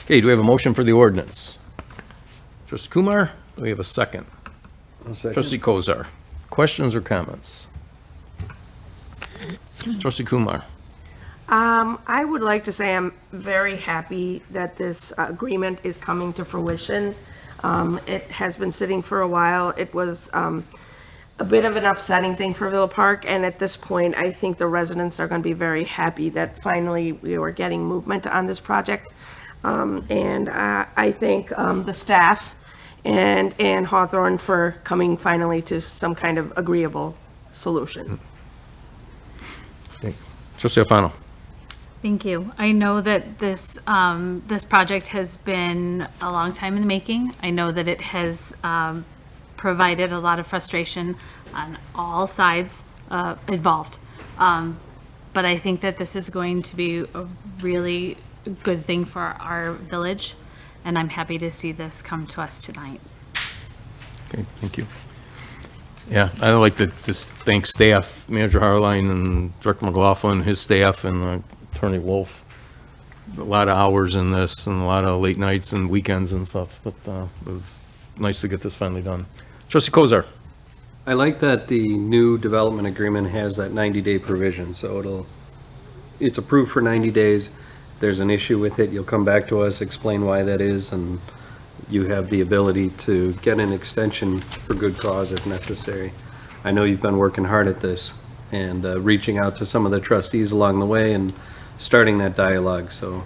Okay, do we have a motion for the ordinance? Trustee Kumar, do we have a second? Trustee Kozar, questions or comments? Trustee Kumar. I would like to say I'm very happy that this agreement is coming to fruition. It has been sitting for a while. It was a bit of an upsetting thing for Villa Park, and at this point, I think the residents are going to be very happy that finally we are getting movement on this project. And I thank the staff and Hawthorne for coming finally to some kind of agreeable solution. Okay. Trustee Alfano. Thank you. I know that this project has been a long time in the making. I know that it has provided a lot of frustration on all sides involved. But I think that this is going to be a really good thing for our village, and I'm happy to see this come to us tonight. Okay, thank you. Yeah, I like to just thank staff, Manager Harline and Director McLaughlin, his staff, and Attorney Wolf. A lot of hours in this and a lot of late nights and weekends and stuff, but it was nice to get this finally done. Trustee Kozar. I like that the new development agreement has that 90-day provision, so it's approved for 90 days. If there's an issue with it, you'll come back to us, explain why that is, and you have the ability to get an extension for good cause if necessary. I know you've been working hard at this and reaching out to some of the trustees along the way and starting that dialogue, so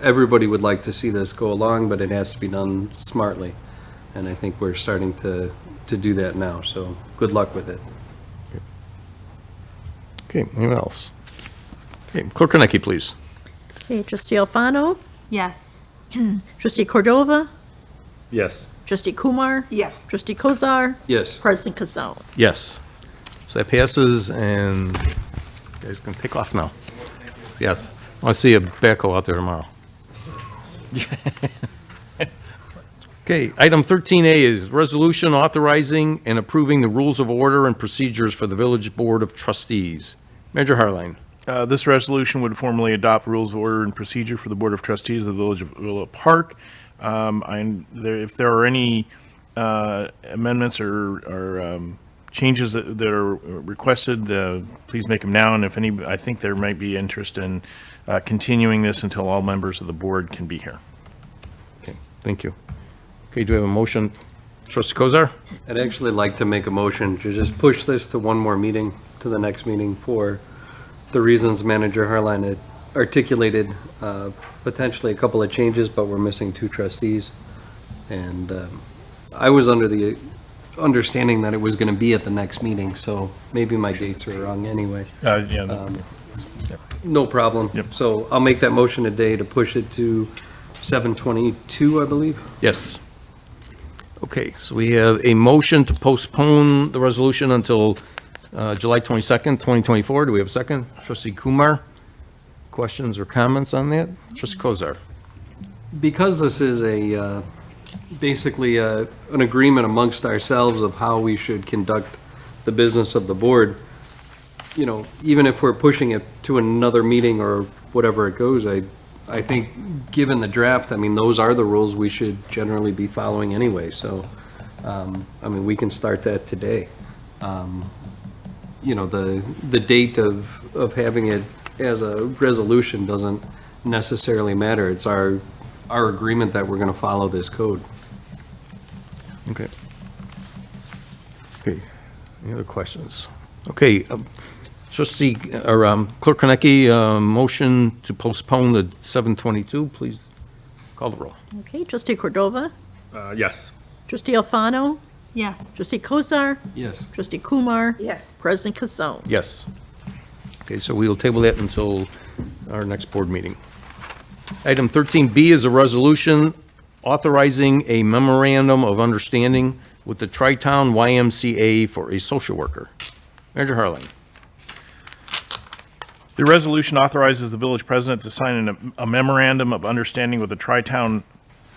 everybody would like to see this go along, but it has to be done smartly, and I think we're starting to do that now, so good luck with it. Okay, anyone else? Okay, Clerk Konecki, please. Okay, Trustee Alfano, Yes. Trustee Cordova, Yes. Trustee Kumar, Yes. Trustee Kozar, Yes. President Kazal. Yes. So that passes, and you guys can take off now. Yes. I want to see a backhoe out there tomorrow. Okay, item 13A is resolution authorizing and approving the rules of order and procedures for the Village Board of Trustees. Manager Harline. This resolution would formally adopt rules of order and procedure for the Board of Trustees of the Village of Willow Park. If there are any amendments or changes that are requested, please make them now. And if any, I think there might be interest in continuing this until all members of the board can be here. Okay, thank you. Okay, do we have a motion? Trustee Kozar? I'd actually like to make a motion to just push this to one more meeting, to the next meeting, for the reasons Manager Harline had articulated, potentially a couple of changes, but we're missing 2 trustees. And I was under the understanding that it was going to be at the next meeting, so maybe my dates are wrong anyway. No problem. Yep. So I'll make that motion today to push it to 7/22, I believe. Yes. Okay, so we have a motion to postpone the resolution until July 22nd, 2024. Do we have a second? Trustee Kumar, questions or comments on that? Trustee Kozar? Because this is basically an agreement amongst ourselves of how we should conduct the business of the board, even if we're pushing it to another meeting or whatever it goes, I think, given the draft, those are the rules we should generally be following anyway, so, we can start that today. The date of having it as a resolution doesn't necessarily matter. It's our agreement that we're going to follow this code. Okay. Okay, any other questions? Okay, Trustee, or Clerk Konecki, motion to postpone the 7:22, please call the roll. Okay, trustee Cordova, Yes. trustee Alfano, Yes. trustee Kozar, Yes. trustee Kumar, Yes. President Casone. Yes. Okay, so we will table that until our next board meeting. Item 13B is a resolution authorizing a memorandum of understanding with the Tri-Town YMCA for a social worker. Manager Harlan. The resolution authorizes the village president to sign a memorandum of understanding with the Tri-Town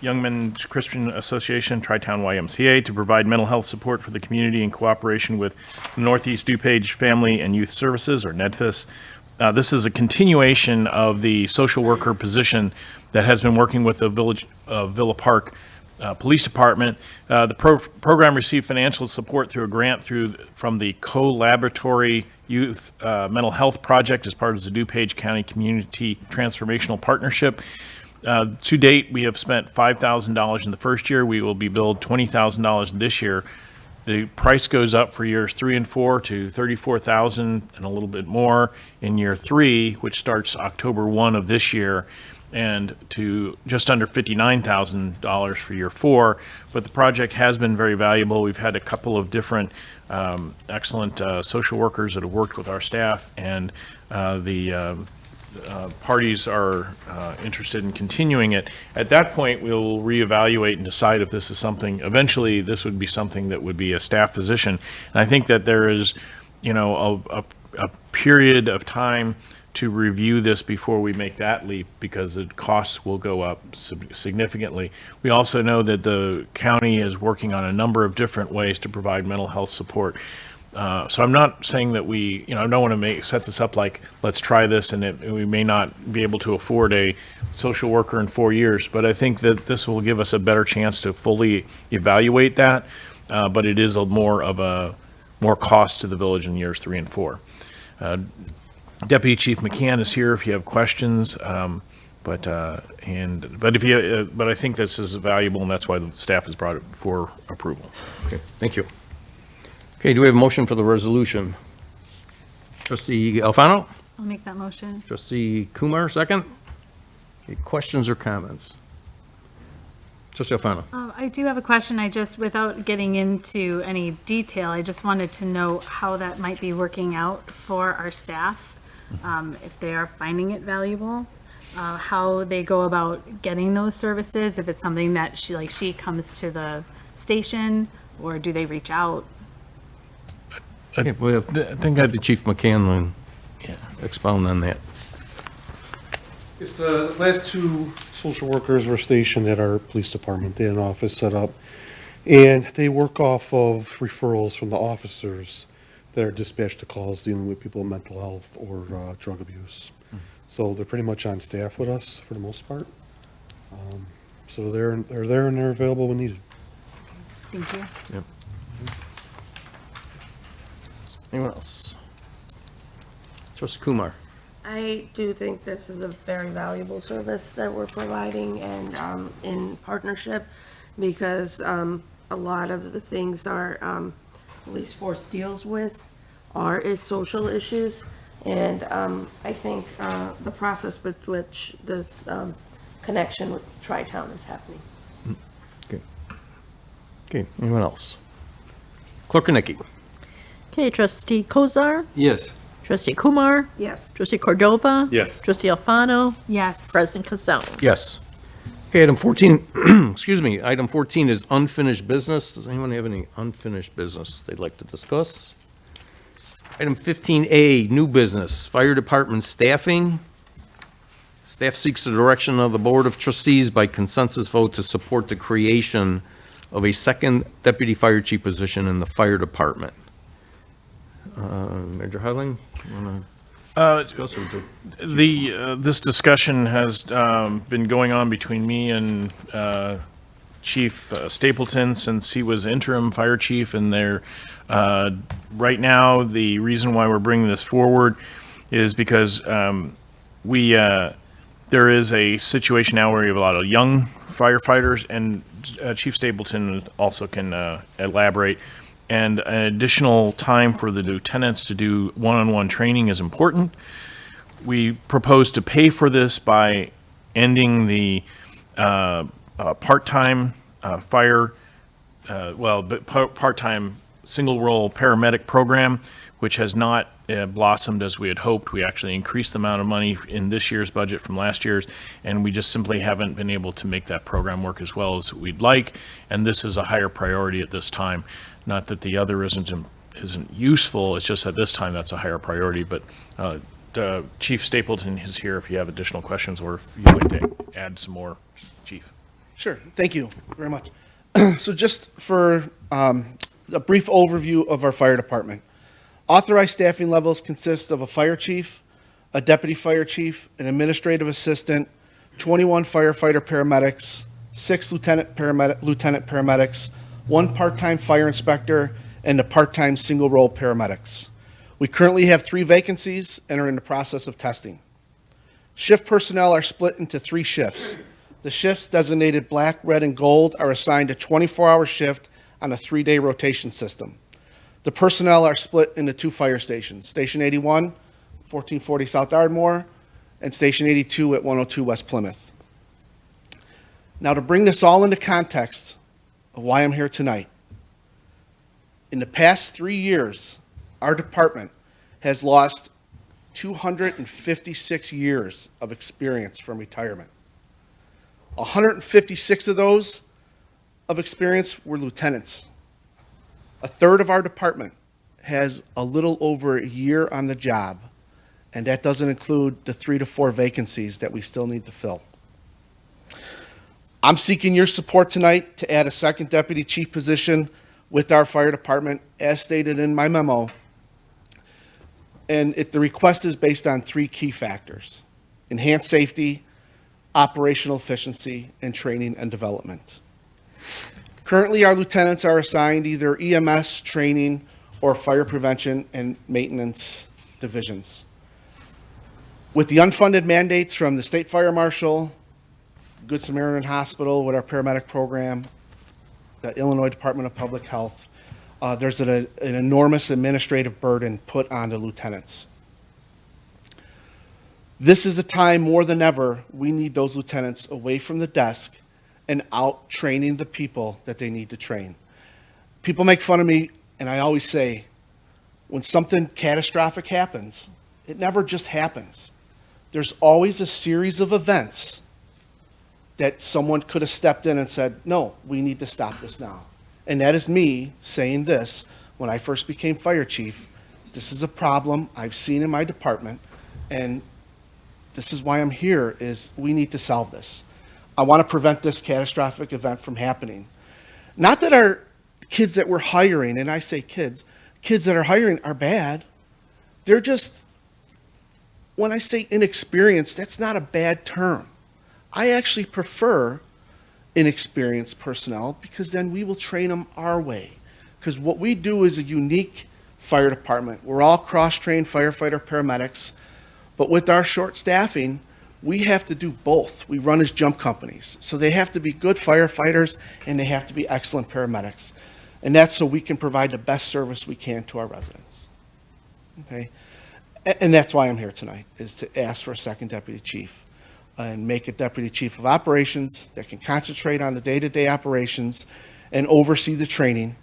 Young Men's Christian Association, Tri-Town YMCA, to provide mental health support for the community in cooperation with Northeast DuPage Family and Youth Services, or NEDFIS. This is a continuation of the social worker position that has been working with the Village of Villa Park Police Department. The program received financial support through a grant from the Co-Laboratory Youth Mental Health Project as part of the DuPage County Community Transformational Partnership. To date, we have spent $5,000 in the first year. We will be billed $20,000 this year. The price goes up for years 3 and 4 to $34,000 and a little bit more in year 3, which starts October 1 of this year, and to just under $59,000 for year 4. But the project has been very valuable. We've had a couple of different excellent social workers that have worked with our staff, and the parties are interested in continuing it. At that point, we'll reevaluate and decide if this is something, eventually, this would be something that would be a staff position. And I think that there is, a period of time to review this before we make that leap, because the costs will go up significantly. We also know that the county is working on a number of different ways to provide mental health support. So I'm not saying that we, I don't want to set this up like, let's try this, and we may not be able to afford a social worker in 4 years, but I think that this will give us a better chance to fully evaluate that. But it is more cost to the village in years 3 and 4. Deputy Chief McCann is here if you have questions. But I think this is valuable, and that's why the staff has brought it for approval. Okay, thank you. Okay, do we have a motion for the resolution? Trustee Alfano? I'll make that motion. Trustee Kumar, second? Any questions or comments? Trustee Alfano? I do have a question. Without getting into any detail, I just wanted to know how that might be working out for our staff, if they are finding it valuable, how they go about getting those services, if it's something that she comes to the station, or do they reach out? Okay, we have, I think Deputy Chief McCann will expound on that. It's the last 2 social workers were stationed at our police department. They had an office set up, and they work off of referrals from the officers that are dispatched to calls dealing with people with mental health or drug abuse. So they're pretty much on staff with us for the most part. So they're there and they're available when needed. Thank you. Yep. Anyone else? Trustee Kumar? I do think this is a very valuable service that we're providing, and in partnership, because a lot of the things our police force deals with is social issues, and I think the process with which this connection with Tri-Town is happening. Okay. Okay, anyone else? Clerk Konecki? Okay, trustee Kozar, Yes. trustee Kumar, Yes. trustee Cordova. Yes. Trustee Alfano, Yes. President Casone. Yes. Okay, item 14, excuse me, item 14 is unfinished business. Does anyone have any unfinished business they'd like to discuss? Item 15A, new business, fire department staffing. Staff seeks the direction of the Board of Trustees by consensus vote to support the creation of a second deputy fire chief position in the fire department. Major Hudling, you want to discuss or do? This discussion has been going on between me and Chief Stapleton since he was interim fire chief, and right now, the reason why we're bringing this forward is because there is a situation now where we have a lot of young firefighters, and Chief Stapleton also can elaborate. and an additional time for the lieutenants to do one-on-one training is important. We propose to pay for this by ending the part-time part-time single-role paramedic program, which has not blossomed as we had hoped. We actually increased the amount of money in this year's budget from last year's, and we just simply haven't been able to make that program work as well as we'd like, and this is a higher priority at this time. Not that the other isn't useful, it's just at this time that's a higher priority, but Chief Stapleton is here if you have additional questions or if you'd like to add some more, Chief. Sure, thank you very much. So just for a brief overview of our fire department. Authorized staffing levels consist of a fire chief, a deputy fire chief, an administrative assistant, 21 firefighter paramedics, 6 lieutenant paramedics, 1 part-time fire inspector, and a part-time single-role paramedics. We currently have 3 vacancies and are in the process of testing. Shift personnel are split into 3 shifts. The shifts designated black, red, and gold are assigned a 24-hour shift on a 3-day rotation system. The personnel are split into 2 fire stations, Station 81, 1440 South Ardmore, and Station 82 at 102 West Plymouth. Now, to bring this all into context of why I'm here tonight, in the past 3 years, our department has lost 256 years of experience from retirement. 156 of those of experience were lieutenants. A third of our department has a little over a year on the job, and that doesn't include the 3 to 4 vacancies that we still need to fill. I'm seeking your support tonight to add a second deputy chief position with our fire department, as stated in my memo. And the request is based on 3 key factors: enhanced safety, operational efficiency, and training and development. Currently, our lieutenants are assigned either EMS training or fire prevention and maintenance divisions. With the unfunded mandates from the State Fire Marshal, Good Samaritan Hospital with our paramedic program, the Illinois Department of Public Health, there's an enormous administrative burden put on the lieutenants. This is a time more than ever we need those lieutenants away from the desk and out training the people that they need to train. People make fun of me, and I always say, when something catastrophic happens, it never just happens. There's always a series of events that someone could have stepped in and said, no, we need to stop this now. And that is me saying this when I first became fire chief. This is a problem I've seen in my department, and this is why I'm here, is we need to solve this. I want to prevent this catastrophic event from happening. Not that our kids that we're hiring, and I say kids that are hiring are bad. They're just, when I say inexperienced, that's not a bad term. I actually prefer inexperienced personnel because then we will train them our way. Because what we do is a unique fire department. We're all cross-trained firefighter paramedics, but with our short staffing, we have to do both. We run as jump companies. So they have to be good firefighters and they have to be excellent paramedics. And that's so we can provide the best service we can to our residents. Okay? And that's why I'm here tonight, is to ask for a second deputy chief and make a deputy chief of operations that can concentrate on the day-to-day operations and oversee the training,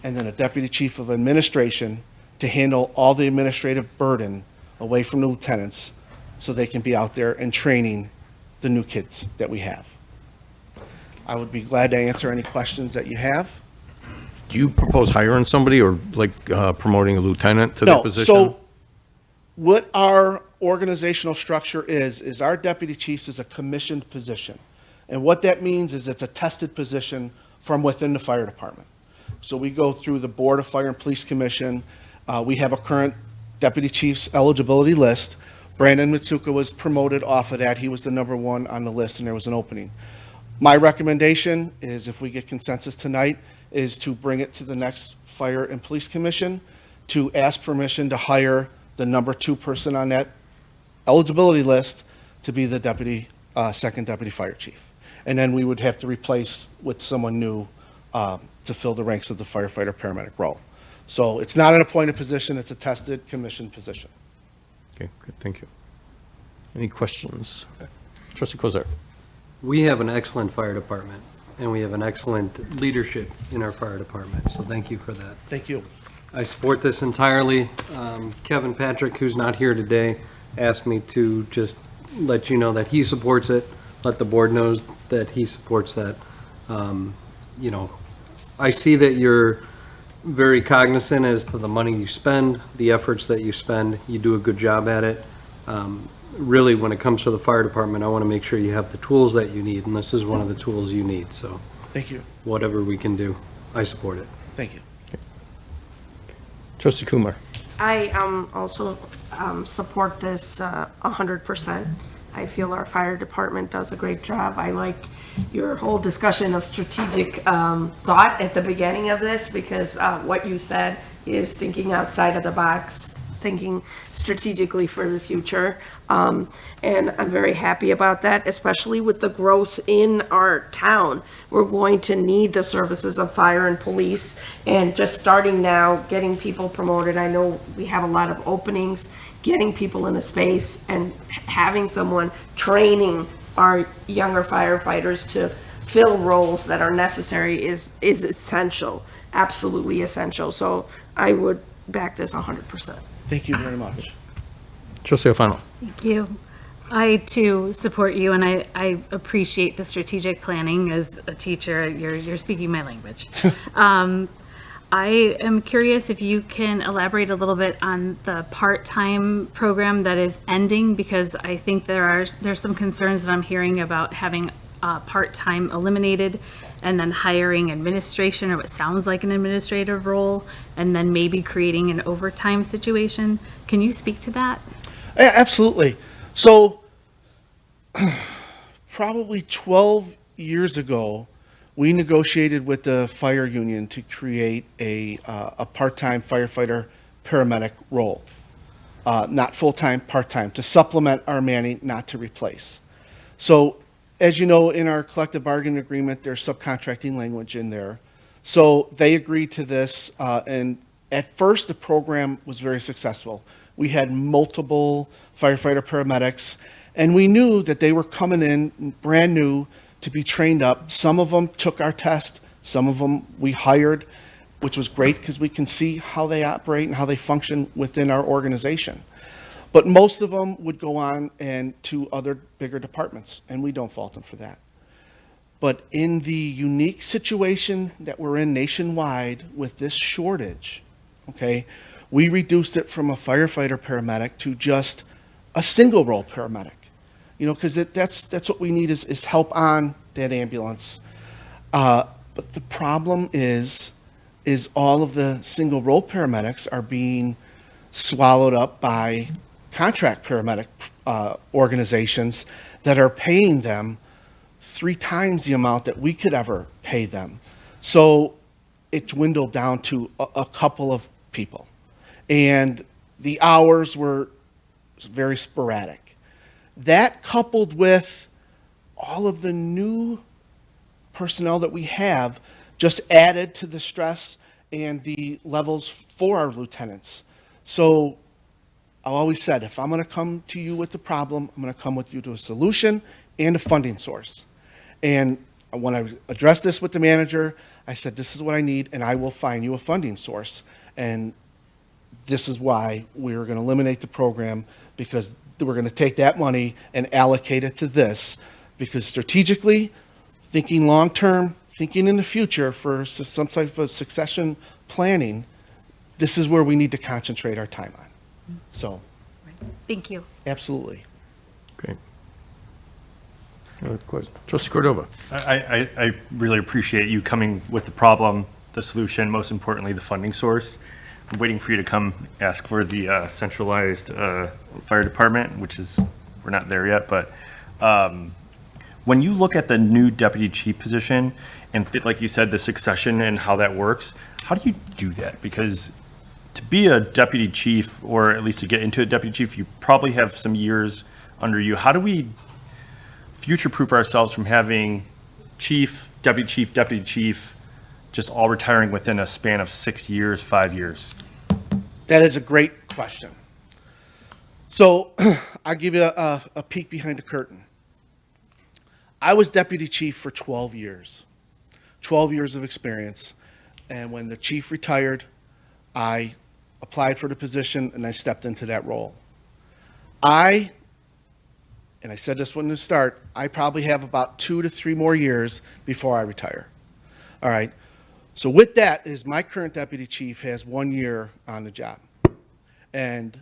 and then a deputy chief of administration to handle all the administrative burden away from the lieutenants so they can be out there and training the new kids that we have. I would be glad to answer any questions that you have. Do you propose hiring somebody or like promoting a lieutenant to that position? So what our organizational structure is our deputy chiefs is a commissioned position. And what that means is it's a tested position from within the fire department. So we go through the Board of Fire and Police Commission. We have a current deputy chief's eligibility list. Brandon Mitsuka was promoted off of that. He was the #1 on the list, and there was an opening. My recommendation is, if we get consensus tonight, is to bring it to the next Fire and Police Commission to ask permission to hire the #2 person on that eligibility list to be the second deputy fire chief. And then we would have to replace with someone new to fill the ranks of the firefighter paramedic role. So it's not an appointed position, it's a tested commissioned position. Okay, good, thank you. Any questions? Trustee Kozar. We have an excellent fire department, and we have an excellent leadership in our fire department, so thank you for that. Thank you. I support this entirely. Kevin Patrick, who's not here today, asked me to just let you know that he supports it, let the board knows that he supports that. You know, I see that you're very cognizant as to the money you spend, the efforts that you spend. You do a good job at it. Really, when it comes to the fire department, I want to make sure you have the tools that you need, and this is one of the tools you need, so. Thank you. Whatever we can do, I support it. Thank you. Trustee Kumar. I also support this 100%. I feel our fire department does a great job. I like your whole discussion of strategic thought at the beginning of this, because what you said is thinking outside of the box, thinking strategically for the future. And I'm very happy about that, especially with the growth in our town. We're going to need the services of fire and police, and just starting now, getting people promoted. I know we have a lot of openings, getting people in a space and having someone training our younger firefighters to fill roles that are necessary is essential, absolutely essential. So I would back this 100%. Thank you very much. Trustee Alfano. Thank you. I too support you, and I appreciate the strategic planning. As a teacher, you're speaking my language. I am curious if you can elaborate a little bit on the part-time program that is ending, because I think there's some concerns that I'm hearing about having part-time eliminated and then hiring administration, or what sounds like an administrative role, and then maybe creating an overtime situation. Can you speak to that? Yeah, absolutely. So probably 12 years ago, we negotiated with the fire union to create a part-time firefighter paramedic role. Not full-time, part-time, to supplement our manning, not to replace. So as you know, in our collective bargaining agreement, there's subcontracting language in there. So they agreed to this, and at first the program was very successful. We had multiple firefighter paramedics, and we knew that they were coming in brand new to be trained up. Some of them took our test, some of them we hired, which was great because we can see how they operate and how they function within our organization. But most of them would go on and to other bigger departments, and we don't fault them for that. But in the unique situation that we're in nationwide with this shortage, okay, we reduced it from a firefighter paramedic to just a single role paramedic. You know, because that's what we need is help on that ambulance. But the problem is all of the single role paramedics are being swallowed up by contract paramedic organizations that are paying them 3 times the amount that we could ever pay them. So it dwindled down to a couple of people. And the hours were very sporadic. That, coupled with all of the new personnel that we have, just added to the stress and the levels for our lieutenants. So I've always said, if I'm going to come to you with the problem, I'm going to come with you to a solution and a funding source. And when I addressed this with the manager, I said, this is what I need, and I will find you a funding source. And this is why we're going to eliminate the program, because we're going to take that money and allocate it to this, because strategically, thinking long-term, thinking in the future for some type of succession planning, this is where we need to concentrate our time on. So, Thank you. absolutely. Okay. Trustee Cordova. I really appreciate you coming with the problem, the solution, most importantly, the funding source. I'm waiting for you to come ask for the centralized fire department, which is, we're not there yet, but when you look at the new deputy chief position and like you said, the succession and how that works, how do you do that? Because to be a deputy chief, or at least to get into a deputy chief, you probably have some years under you. How do we future-proof ourselves from having chief, deputy chief, just all retiring within a span of 6 years, 5 years? That is a great question. So I'll give you a peek behind the curtain. I was deputy chief for 12 years, 12 years of experience. And when the chief retired, I applied for the position and I stepped into that role. And I said this when to start, I probably have about 2 to 3 more years before I retire. All right. So with that is my current deputy chief has 1 year on the job. And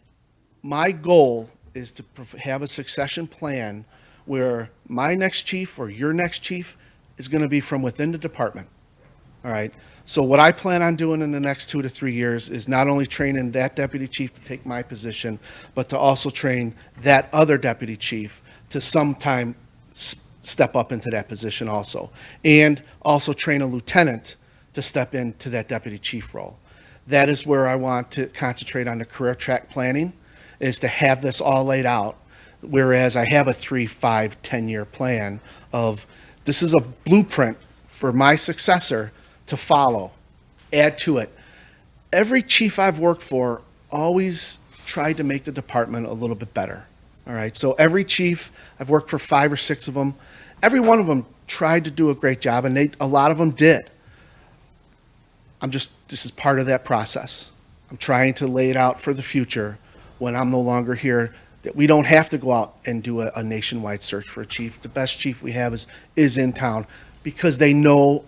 my goal is to have a succession plan where my next chief or your next chief is going to be from within the department. All right. So what I plan on doing in the next 2 to 3 years is not only training that deputy chief to take my position, but to also train that other deputy chief to sometime step up into that position also. And also train a lieutenant to step into that deputy chief role. That is where I want to concentrate on the career track planning, is to have this all laid out. Whereas I have a 3, 5, 10-year plan of, this is a blueprint for my successor to follow, add to it. Every chief I've worked for always tried to make the department a little bit better. All right, so every chief, I've worked for 5 or 6 of them, every one of them tried to do a great job, and a lot of them did. This is part of that process. I'm trying to lay it out for the future when I'm no longer here, that we don't have to go out and do a nationwide search for a chief. The best chief we have is in town, because they know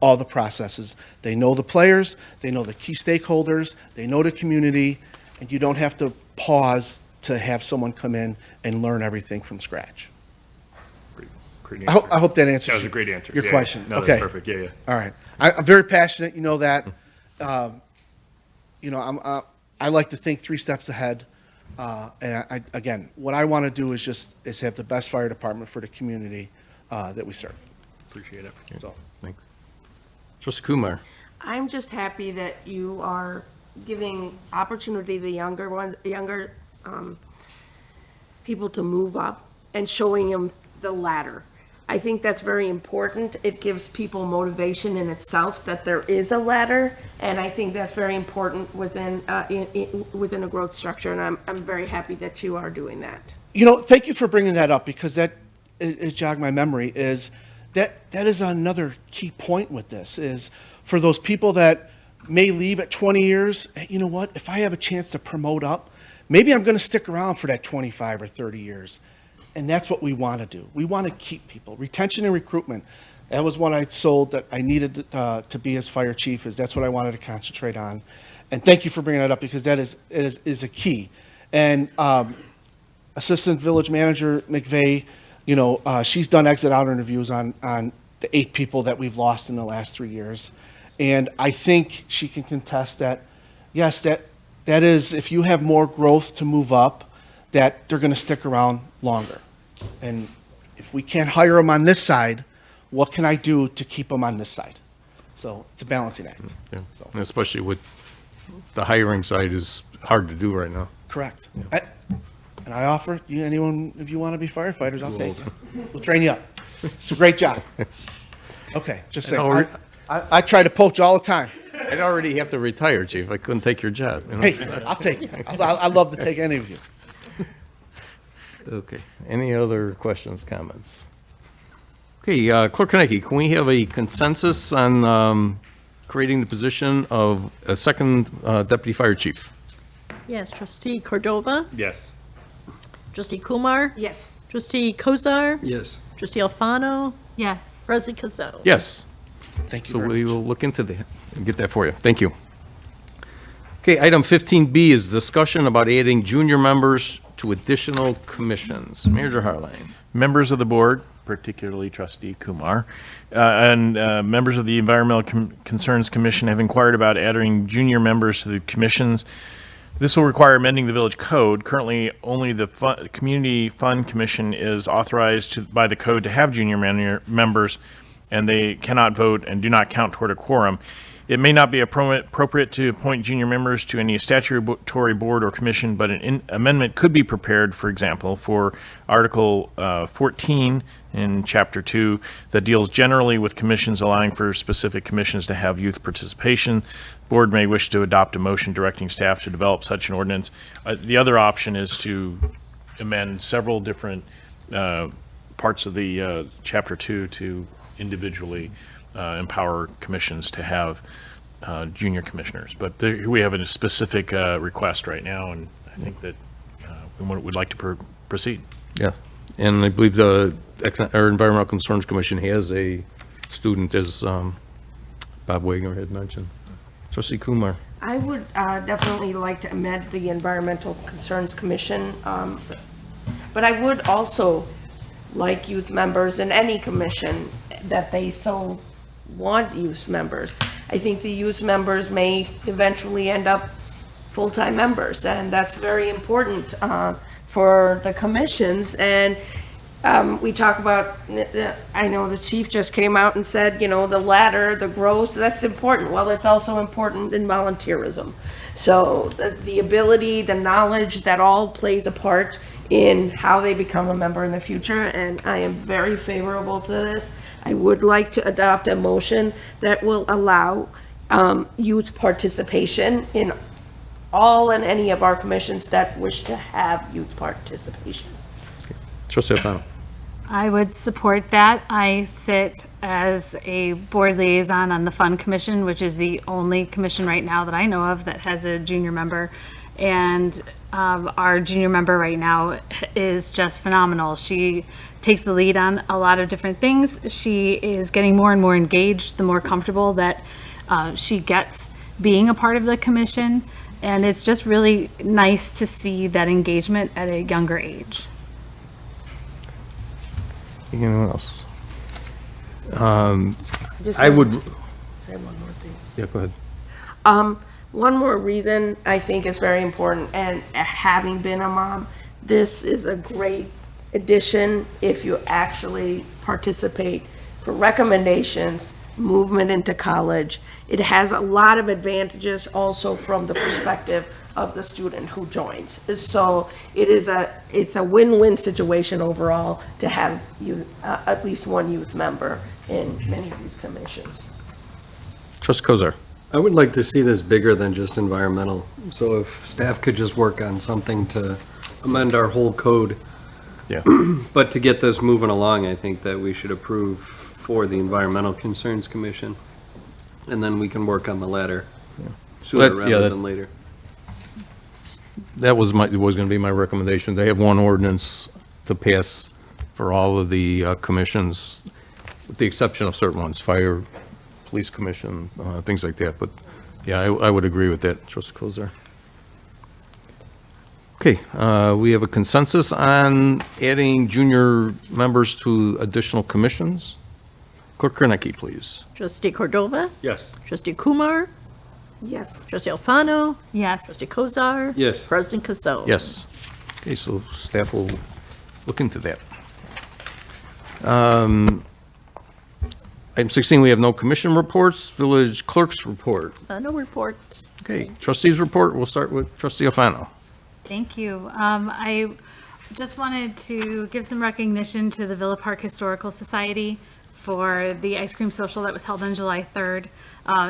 all the processes. They know the players, they know the key stakeholders, they know the community, and you don't have to pause to have someone come in and learn everything from scratch. Great I hope that answers That was a great answer. your Yeah, question. No, Okay. that's perfect. Yeah. All right. I'm very passionate, you know that. You know, I like to think 3 steps ahead. And again, what I want to do is have the best fire department for the community that we serve. Appreciate it. So, Thanks. Trustee Kumar. I'm just happy that you are giving opportunity to the younger people to move up and showing them the ladder. I think that's very important. It gives people motivation in itself that there is a ladder, and I think that's very important within within a growth structure. And I'm very happy that you are doing that. you know, thank you for bringing that up, because it jogged my memory. Is that is another key point with this, is for those people that may leave at 20 years, you know what, if I have a chance to promote up, maybe I'm going to stick around for that 25 or 30 years. And that's what we want to do. We want to keep people. Retention and recruitment. That was what I sold that I needed to be as fire chief, is that's what I wanted to concentrate on. And thank you for bringing that up, because that is a key. And Assistant Village Manager McVeigh, you know, she's done exit out interviews on the 8 people that we've lost in the last 3 years. And I think she can contest that, yes, that is, if you have more growth to move up, that they're going to stick around longer. And if we can't hire them on this side, what can I do to keep them on this side? So it's a balancing act. Yeah. So. And especially with the hiring side is hard to do right now. Correct. And I offer, anyone, if you want to be firefighters, I'll take you. We'll train you up. It's a great job. Okay, just saying. I try to poach all the time. I'd already have to retire, Chief. I couldn't take your job. You know? Hey, I'll take you. I'd love to take any of you. Okay. Any other questions, comments? Okay, Clerk Konecki, can we have a consensus on creating the position of a second deputy fire chief? Yes, trustee Cordova, Yes. trustee Kumar, Yes. trustee Kozar, Yes. trustee Alfano, Yes. President Kazo. Yes. Thank you So very we much. will look into and get that for you. Thank you. Okay, item 15B is discussion about adding junior members to additional commissions. Manager Harline. Members of the board, particularly trustee Kumar, and members of the Environmental Concerns Commission have inquired about adding junior members to the commissions. This will require amending the village code. Currently, only the Community Fund Commission is authorized by the code to have junior members, and they cannot vote and do not count toward a quorum. It may not be appropriate to appoint junior members to any statutory board or commission, but an amendment could be prepared, for example, for Article 14 in Chapter 2 that deals generally with commissions, allowing for specific commissions to have youth participation. Board may wish to adopt a motion directing staff to develop such an ordinance. The other option is to amend several different parts of the Chapter 2 to individually empower commissions to have junior commissioners. But we have a specific request right now, and I think that we would like to proceed. Yeah, and I believe our Environmental Concerns Commission has a student, as Bob Wagoner had mentioned. Trustee Kumar. I would definitely like to amend the Environmental Concerns Commission, but I would also like youth members in any commission that they so want youth members. I think the youth members may eventually end up full-time members, and that's very important for the commissions. And we talk about, I know the chief just came out and said, you know, the ladder, the growth, that's important. Well, it's also important in volunteerism. So the ability, the knowledge, that all plays a part in how they become a member in the future, and I am very favorable to this. I would like to adopt a motion that will allow youth participation in all and any of our commissions that wish to have youth participation. Trustee Alfano. I would support that. I sit as a board liaison on the Fund Commission, which is the only commission right now that I know of that has a junior member. And our junior member right now is just phenomenal. She takes the lead on a lot of different things. She is getting more and more engaged the more comfortable that she gets being a part of the commission. And it's just really nice to see that engagement at a younger age. Anyone else? I would. Say one more thing. Yeah, go ahead. One more reason I think is very important, and having been a mom, this is a great addition if you actually participate for recommendations, movement into college. It has a lot of advantages also from the perspective of the student who joins. So it's a win-win situation overall to have at least one youth member in many of these commissions. Trustee Kozar. I would like to see this bigger than just environmental. So if staff could just work on something to amend our whole code. Yeah. But to get this moving along, I think that we should approve for the Environmental Concerns Commission. And then we can work on the latter sooner rather than later. That was going to be my recommendation. They have one ordinance to pass for all of the commissions, with the exception of certain ones, fire, police commission, things like that. But yeah, I would agree with that, Trustee Kozar. Okay, we have a consensus on adding junior members to additional commissions. Clerk Kornacki, please. Trustee Cordova? Yes. Trustee Kumar? Yes. Trustee Alfano? Yes. Trustee Kozar? Yes. President Casone? Yes. Okay, so staff will look into that. Item 16, we have no commission reports. Village clerk's report. No report. Okay, trustees report. We'll start with Trustee Alfano. Thank you. I just wanted to give some recognition to the Villa Park Historical Society for the ice cream social that was held on July 3rd.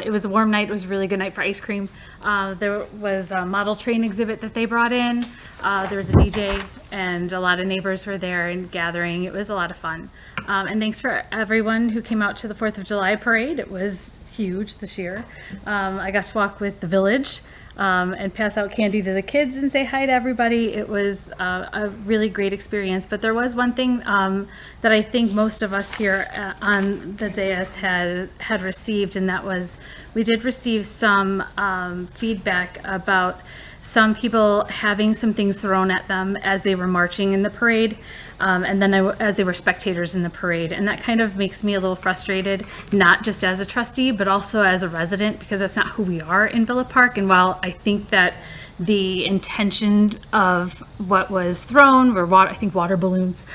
It was a warm night. It was a really good night for ice cream. There was a model train exhibit that they brought in. There was a DJ, and a lot of neighbors were there and gathering. It was a lot of fun. And thanks for everyone who came out to the 4th of July parade. It was huge this year. I got to walk with the village and pass out candy to the kids and say hi to everybody. It was a really great experience. But there was one thing that I think most of us here on the dais had received, and that was we did receive some feedback about some people having some things thrown at them as they were marching in the parade, and then as they were spectators in the parade. And that kind of makes me a little frustrated, not just as a trustee, but also as a resident, because that's not who we are in Villa Park. And while I think that the intention of what was thrown were I think water balloons,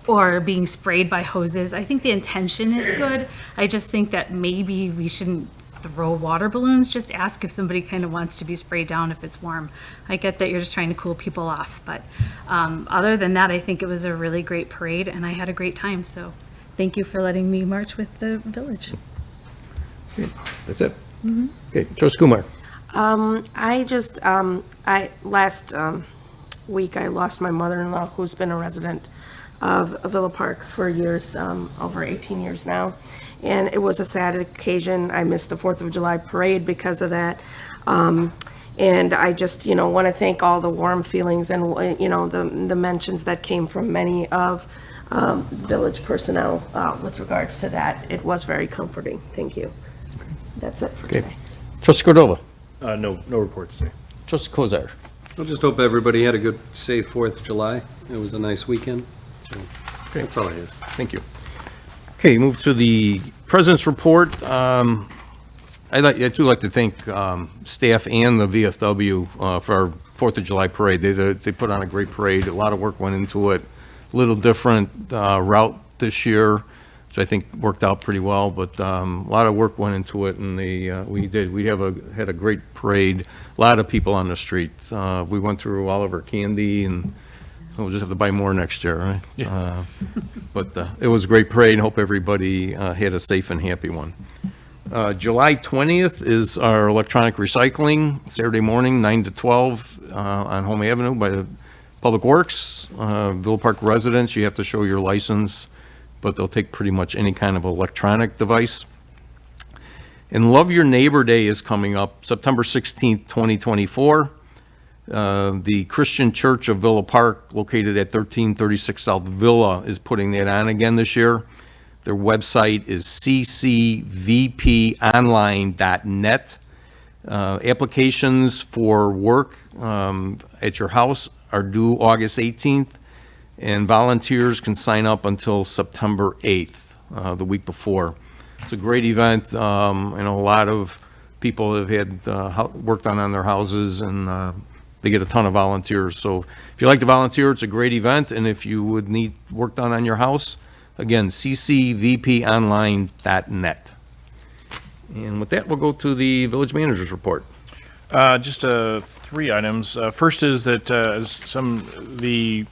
or being sprayed by hoses, I think the intention is good. I just think that maybe we shouldn't throw water balloons. Just ask if somebody kind of wants to be sprayed down if it's warm. I get that you're just trying to cool people off, but other than that, I think it was a really great parade, and I had a great time. So thank you for letting me march with the village. That's it? Okay, Trustee Kumar. Last week, I lost my mother-in-law, who's been a resident of Villa Park for years, over 18 years now. And it was a sad occasion. I missed the 4th of July parade because of that. And I just, want to thank all the warm feelings and, the mentions that came from many of village personnel with regards to that. It was very comforting. Thank you. That's it for today. Trustee Cordova. No reports today. Trustee Kozar. I just hope everybody had a good, safe 4th of July. It was a nice weekend. So that's all I have. Thank you. Okay, move to the President's Report. I too like to thank staff and the VFW for our 4th of July parade. They put on a great parade. A lot of work went into it. A little different route this year, which I think worked out pretty well, but a lot of work went into it, and we had a great parade. A lot of people on the street. We went through all of our candy, and so we'll just have to buy more next year, right? Yeah. But it was a great parade, and hope everybody had a safe and happy one. July 20th is our electronic recycling, Saturday morning, 9 to 12 on Home Avenue by the Public Works. Villa Park residents, you have to show your license, but they'll take pretty much any kind of electronic device. And Love Your Neighbor Day is coming up, September 16th, 2024. The Christian Church of Villa Park, located at 1336 South Villa, is putting that on again this year. Their website is ccvponline.net. Applications for work at your house are due August 18th, and volunteers can sign up until September 8th, the week before. It's a great event. I know a lot of people have had work done on their houses, and they get a ton of volunteers. So if you like to volunteer, it's a great event, and if you would need work done on your house, again, ccvponline.net. And with that, we'll go to the village manager's report. Just 3 items. First is that the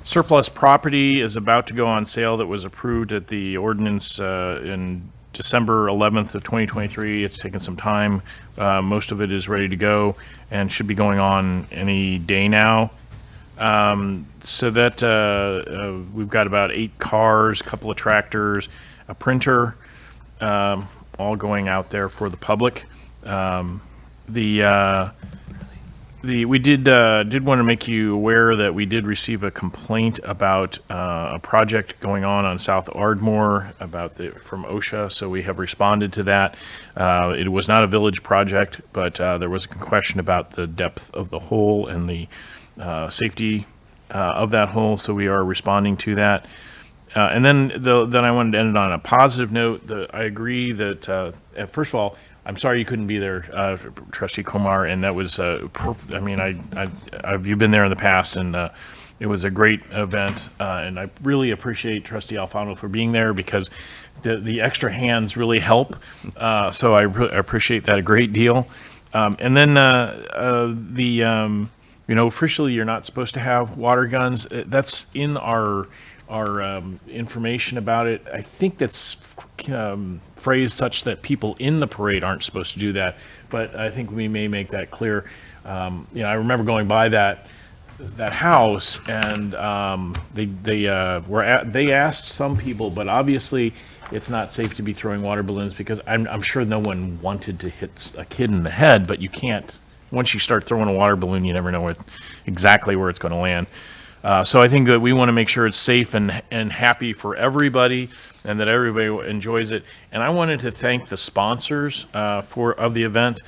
surplus property is about to go on sale that was approved at the ordinance in December 11th of 2023. It's taken some time. Most of it is ready to go and should be going on any day now. So that we've got about 8 cars, a couple of tractors, a printer, all going out there for the public. We did want to make you aware that we did receive a complaint about a project going on South Ardmore from OSHA, so we have responded to that. It was not a village project, but there was a question about the depth of the hole and the safety of that hole, so we are responding to that. And then I wanted to end it on a positive note. I agree that, first of all, I'm sorry you couldn't be there, Trustee Kumar, and that was perfect. I mean, you've been there in the past, and it was a great event, and I really appreciate Trustee Alfano for being there, because the extra hands really help. So I appreciate that a great deal. And then officially you're not supposed to have water guns. That's in our information about it. I think that's phrased such that people in the parade aren't supposed to do that, but I think we may make that clear. I remember going by that house, and they asked some people, but obviously it's not safe to be throwing water balloons, because I'm sure no one wanted to hit a kid in the head, but you can't. Once you start throwing a water balloon, you never know exactly where it's going to land. So I think that we want to make sure it's safe and happy for everybody, and that everybody enjoys it. And I wanted to thank the sponsors of the event,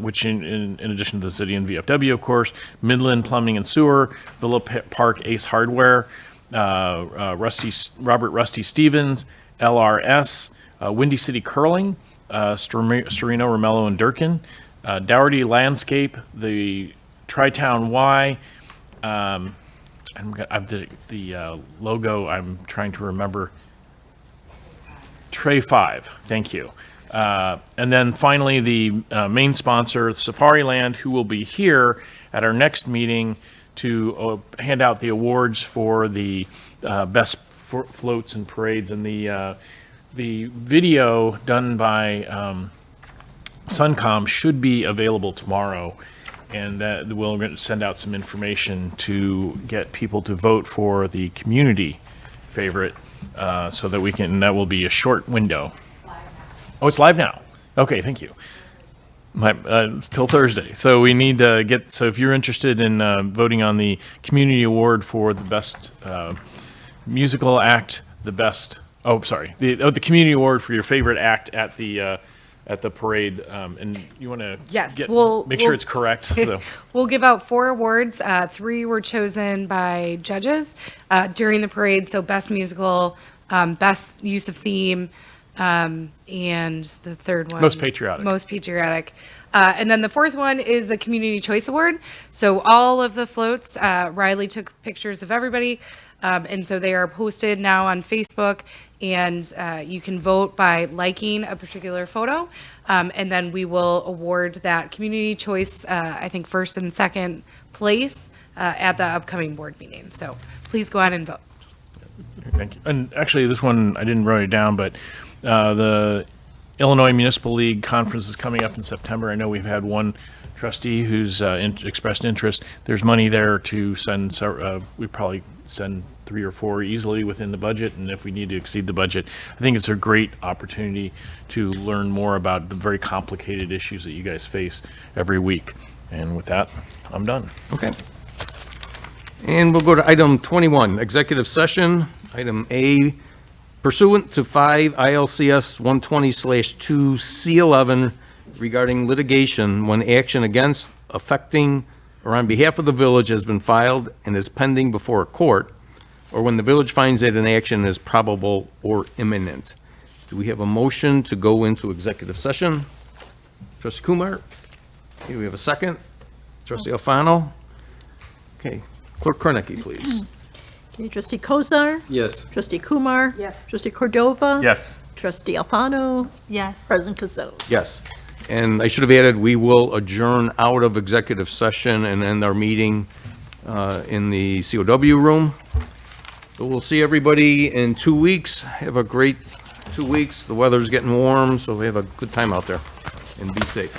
which in addition to the city and VFW, of course, Midland Plumbing and Sewer, Villa Park Ace Hardware, Robert Rusty Stevens, LRS, Windy City Curling, Storino, Romello, and Durkin, Dougherty Landscape, the Tri-Town Y, the logo I'm trying to remember. Tray 5, thank you. And then finally, the main sponsor, Safariland, who will be here at our next meeting to hand out the awards for the best floats and parades. And the video done by Suncom should be available tomorrow. And that we'll send out some information to get people to vote for the community favorite, so that we can, that will be a short window. Oh, it's live now. Okay, thank you. It's till Thursday. So we need to get, so if you're interested in voting on the community award for the best musical act, the best, the community award for your favorite act at the parade, and you want to Yes, make sure it's correct. So. We'll give out 4 awards. 3 were chosen by judges during the parade. So best musical, best use of theme, and the third one. Most patriotic. Most patriotic. And then the 4th one is the Community Choice Award. So all of the floats, Riley took pictures of everybody. And so they are posted now on Facebook, and you can vote by liking a particular photo. And then we will award that community choice, I think, first and second place at the upcoming board meeting. So please go out and vote. Thank you. And actually, this one, I didn't write it down, but the Illinois Municipal League Conference is coming up in September. I know we've had one trustee who's expressed interest. There's money there to send, we probably send 3 or 4 easily within the budget, and if we need to exceed the budget, I think it's a great opportunity to learn more about the very complicated issues that you guys face every week. And with that, I'm done. Okay. And we'll go to item 21, executive session. Item A, pursuant to 5 ILCS 120/2C11 regarding litigation when action against, affecting, or on behalf of the village has been filed and is pending before a court, or when the village finds that an action is probable or imminent. Do we have a motion to go into executive session? Trustee Kumar? Okay, we have a second. Trustee Alfano? Okay, Clerk Kornecki, please. Okay, Trustee Kozar? Yes. Trustee Kumar? Yes. Trustee Cordova? Yes. Trustee Alfano? Yes. President Kazoo? Yes. And I should have added, we will adjourn out of executive session and end our meeting in the COW room. So we'll see everybody in 2 weeks. Have a great 2 weeks. The weather's getting warm, so we have a good time out there. And be safe.